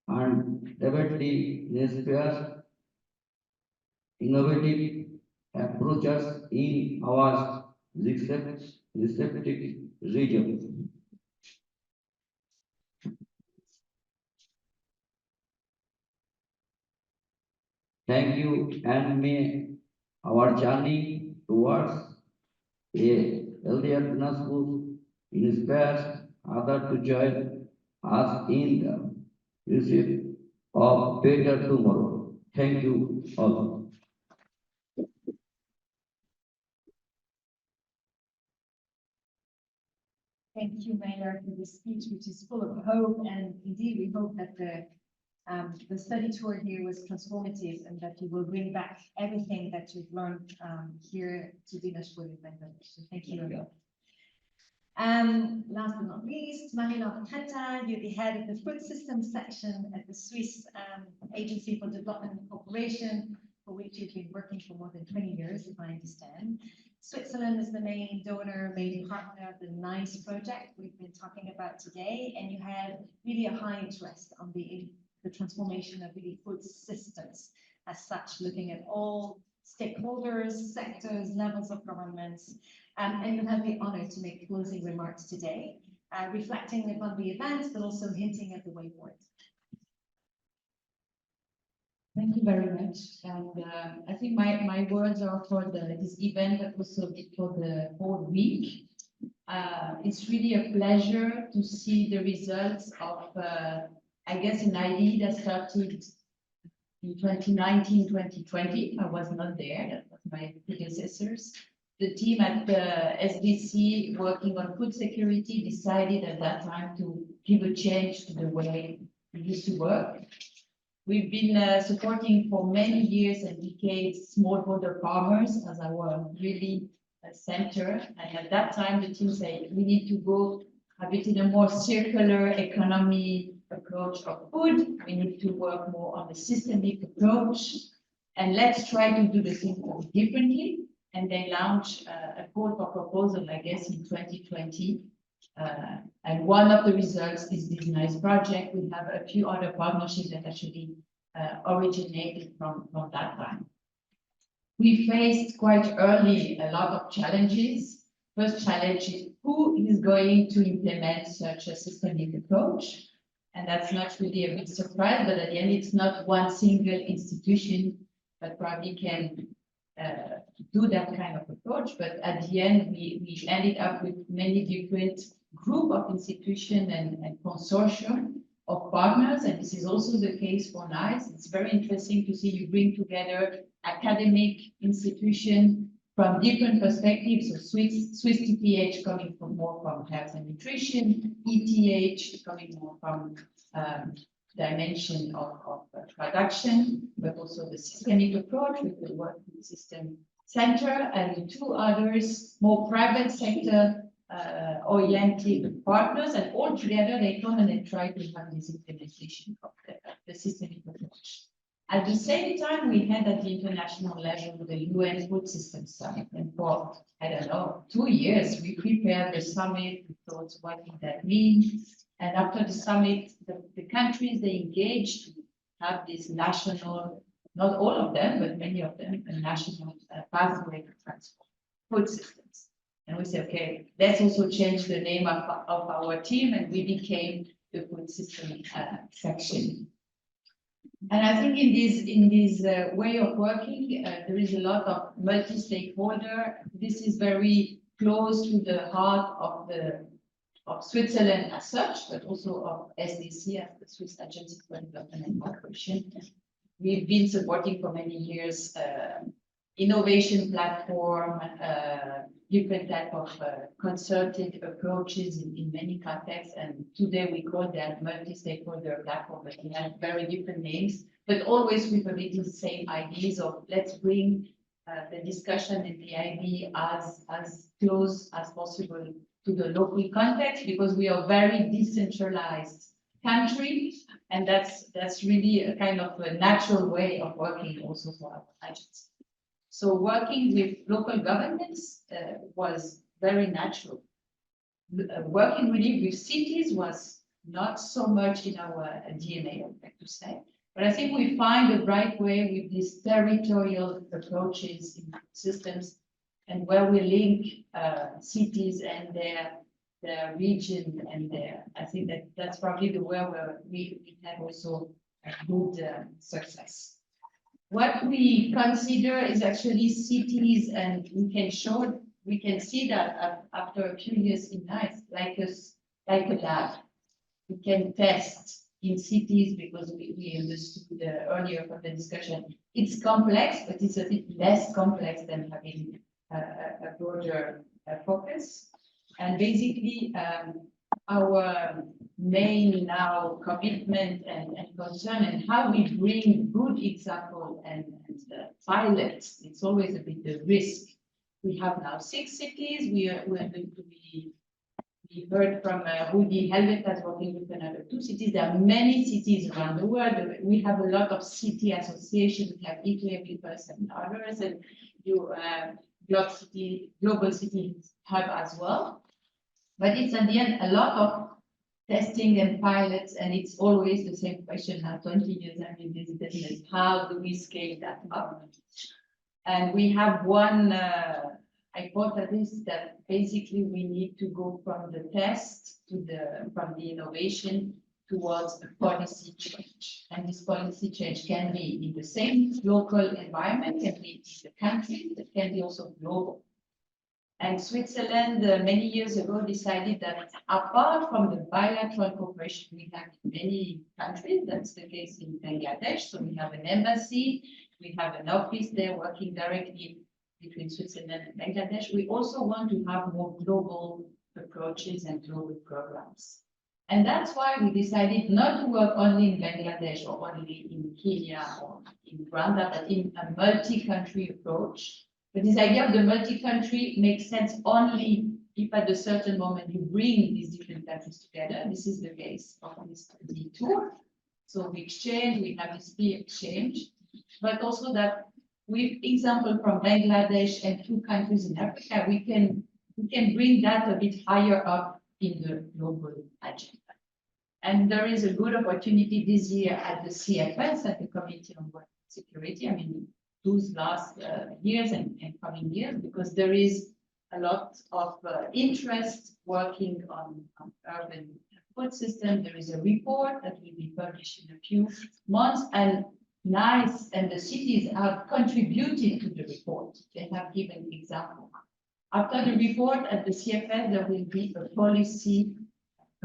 and definitely inspires innovative approaches in our respective regions. Thank you, and may our journey towards a healthier Dinajpur inspires others to join us in the pursuit of better tomorrow. Thank you all. Thank you, Mayor, for this speech, which is full of hope. And indeed, we hope that the study tour here was transformative and that you will bring back everything that you've learned here to Dinajpur in Bangladesh. So thank you. Last but not least, Marina Kata, you're the head of the food systems section at the Swiss Agency for Development and Cooperation, for which you've been working for more than 20 years, if I understand. Switzerland is the main donor, main partner of the NICE project we've been talking about today, and you have really a high interest on the transformation of really food systems as such, looking at all stakeholders, sectors, levels of governments, and you have the honor to make closing remarks today, reflecting upon the events, but also hinting at the way forward. Thank you very much. And I think my words are for this event, but also for the whole week. It's really a pleasure to see the results of, I guess, an idea that started in 2019, 2020. I was not there, that was my predecessors. The team at the SBC working on food security decided at that time to give a change to the way we used to work. We've been supporting for many years and decades smallholder farmers as our really center. And at that time, the team said, we need to go a bit in a more circular economy approach of food. We need to work more on the systemic approach. And let's try to do the things differently. And they launched a call for proposal, I guess, in 2020. And one of the results is this nice project. We have a few other partnerships that actually originated from that time. We faced quite early a lot of challenges. First challenge is who is going to implement such a systemic approach? And that's not really a big surprise, but at the end, it's not one single institution that probably can do that kind of approach. But at the end, we ended up with many different group of institutions and consortium of partners, and this is also the case for NICE. It's very interesting to see you bring together academic institutions from different perspectives. So Swiss TPH coming more from health and nutrition, ETH coming more from dimension of production, but also the systemic approach with the working system center, and two others more private sector oriented partners, and all together they come and they try to have this implementation of the systemic approach. At the same time, we had at the international level the UN Food System Summit, and for, I don't know, 2 years, we prepared the summit, we thought, what did that mean? And after the summit, the countries, they engaged to have this national, not all of them, but many of them, a national pathway to transform food systems. And we said, okay, let's also change the name of our team, and we became the food system section. And I think in this way of working, there is a lot of multi-stakeholder. This is very close to the heart of Switzerland as such, but also of SDC, as the Swiss Agency for Development and Cooperation. We've been supporting for many years innovation platform, different type of concerted approaches in many contexts. And today we call that multi-stakeholder platform, but we have very different names, but always with a bit the same ideas of let's bring the discussion and the idea as close as possible to the local context, because we are very decentralized country, and that's really a kind of a natural way of working also for our agency. So working with local governments was very natural. Working really with cities was not so much in our DNA, I'd like to say. But I think we find the right way with these territorial approaches in systems, and where we link cities and their region and I think that's probably the way where we have also a good success. What we consider is actually cities, and we can see that after a few years in NICE, like a lab. We can test in cities because we understood earlier from the discussion, it's complex, but it's a bit less complex than having a broader focus. And basically, our main now commitment and concern, and how we bring good example and pilots, it's always a bit the risk. We have now 6 cities. We're going to be heard from Rudy Helvetas working with another 2 cities. There are many cities around the world. We have a lot of city associations. We have Equipus and others, and you Global City Hub as well. But it's at the end a lot of testing and pilots, and it's always the same question now, 20 years I'm in this business, how do we scale that up? And we have one hypothesis that basically we need to go from the test to from the innovation towards a policy change. And this policy change can be in the same local environment, can be in the country, but can be also global. And Switzerland, many years ago, decided that apart from the bilateral cooperation we have in many countries, that's the case in Bangladesh, so we have an embassy, we have an office there working directly between Switzerland and Bangladesh. We also want to have more global approaches and global programs. And that's why we decided not to work only in Bangladesh or only in Kenya or in Rwanda, but in a multi-country approach. But this idea of the multi-country makes sense only if at a certain moment you bring these different countries together. This is the case of this tour. So we exchange, we have this peer exchange, but also that with example from Bangladesh and 2 countries in Africa, we can bring that a bit higher up in the global agenda. And there is a good opportunity this year at the CFS, at the Committee on Work Security. I mean, those last years and coming years, because there is a lot of interest working on urban food system. There is a report that will be published in a few months, and NICE and the cities have contributed to the report. They have given examples. After the report at the CFS, there will be a policy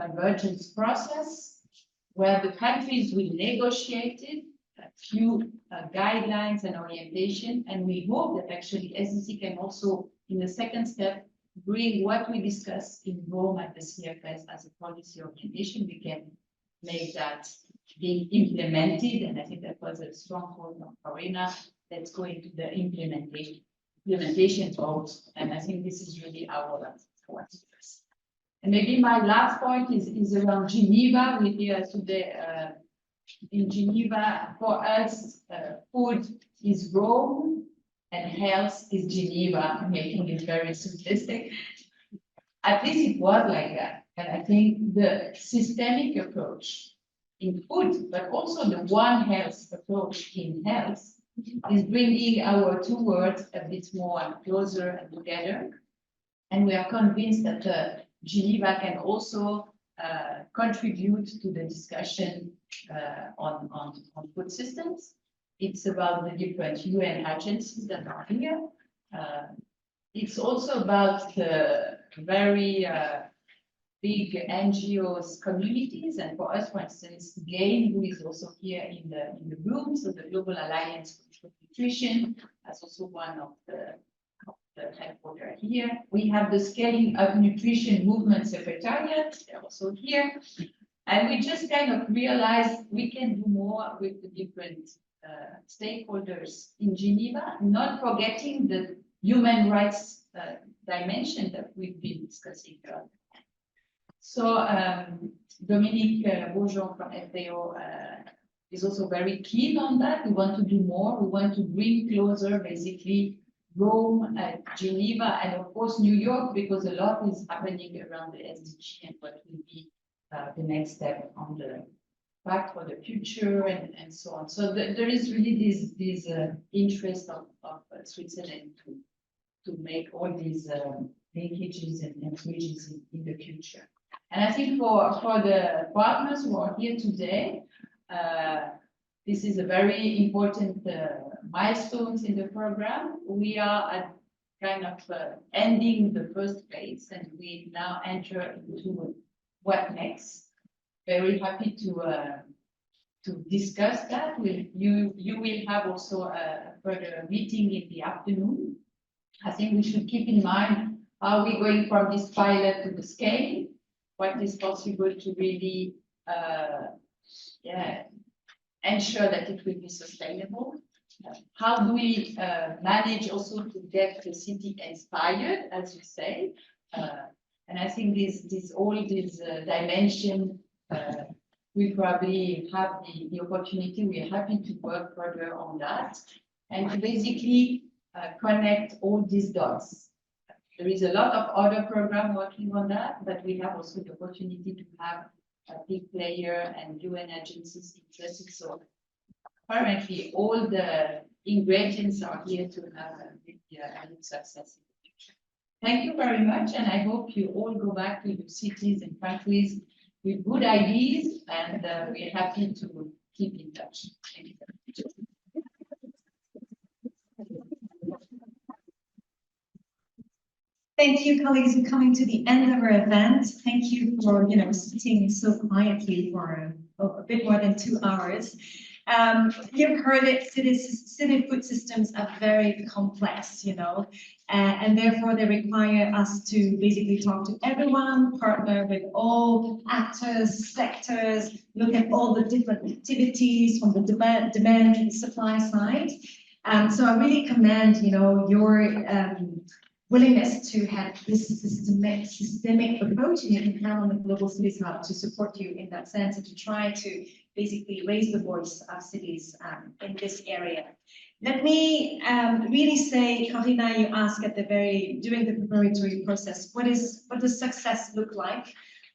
convergence process where the countries will negotiate it, a few guidelines and orientation, and we hope that actually SDC can also, in the second step, bring what we discussed in Rome at the CFS as a policy orientation. We can make that being implemented, and I think that was a strong point of Karina. Let's go into the implementation vote, and I think this is really our focus. And maybe my last point is around Geneva. We're here today in Geneva. For us, food is Rome and health is Geneva, making it very simplistic. At least it was like that. And I think the systemic approach in food, but also the One Health approach in health is bringing our 2 words a bit more closer and together. And we are convinced that Geneva can also contribute to the discussion on food systems. It's about the different UN agencies that are here. It's also about the very big NGOs communities, and for us, for instance, GAIN, who is also here in the room, so the Global Alliance for Nutrition, that's also one of the headquarters here. We have the Scaling Up Nutrition Movement Secretariat, they're also here. And we just kind of realized we can do more with the different stakeholders in Geneva, not forgetting the human rights dimension that we've been discussing earlier. So Dominique Beaujean from FAO is also very keen on that. We want to do more. We want to bring closer, basically, Rome, Geneva, and of course New York, because a lot is happening around the SDG and what will be the next step on the Pact for the Future and so on. So there is really this interest of Switzerland to make all these linkages and bridges in the future. And I think for the partners who are here today, this is a very important milestones in the program. We are at kind of ending the first phase, and we now enter into what next. Very happy to discuss that. You will have also a further meeting in the afternoon. I think we should keep in mind, are we going from this pilot to the scale? What is possible to really ensure that it will be sustainable? How do we manage also to get the city inspired, as you say? And I think all these dimension, we probably have the opportunity. We are happy to work further on that and to basically connect all these dots. There is a lot of other programs working on that, but we have also the opportunity to have a big player and UN agencies interested. So apparently all the ingredients are here to have a big success in the future. Thank you very much, and I hope you all go back to your cities and countries with good ideas, and we're happy to keep in touch. Thank you. Thank you, colleagues, for coming to the end of our event. Thank you for, sitting so quietly for a bit more than 2 hours. You've heard it, city food systems are very complex, and therefore they require us to basically talk to everyone, partner with all actors, sectors, look at all the different activities from the demand and supply side. So I really commend, your willingness to have this systemic approach, and you can count on the Global Cities Hub to support you in that sense and to try to basically raise the voice of cities in this area. Let me really say, Karina, you asked during the preparatory process, what does success look like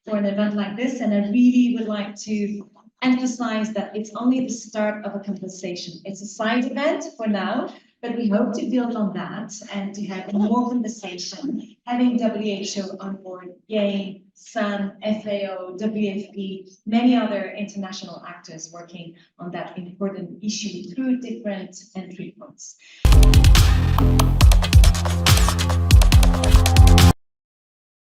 for an event like this? And I really would like to emphasize that it's only the start of a conversation. It's a side event for now, but we hope to build on that and to have more conversation, having WHO on board, GAIN, SUN, FAO, WFP, many other international actors working on that important issue through different entry points.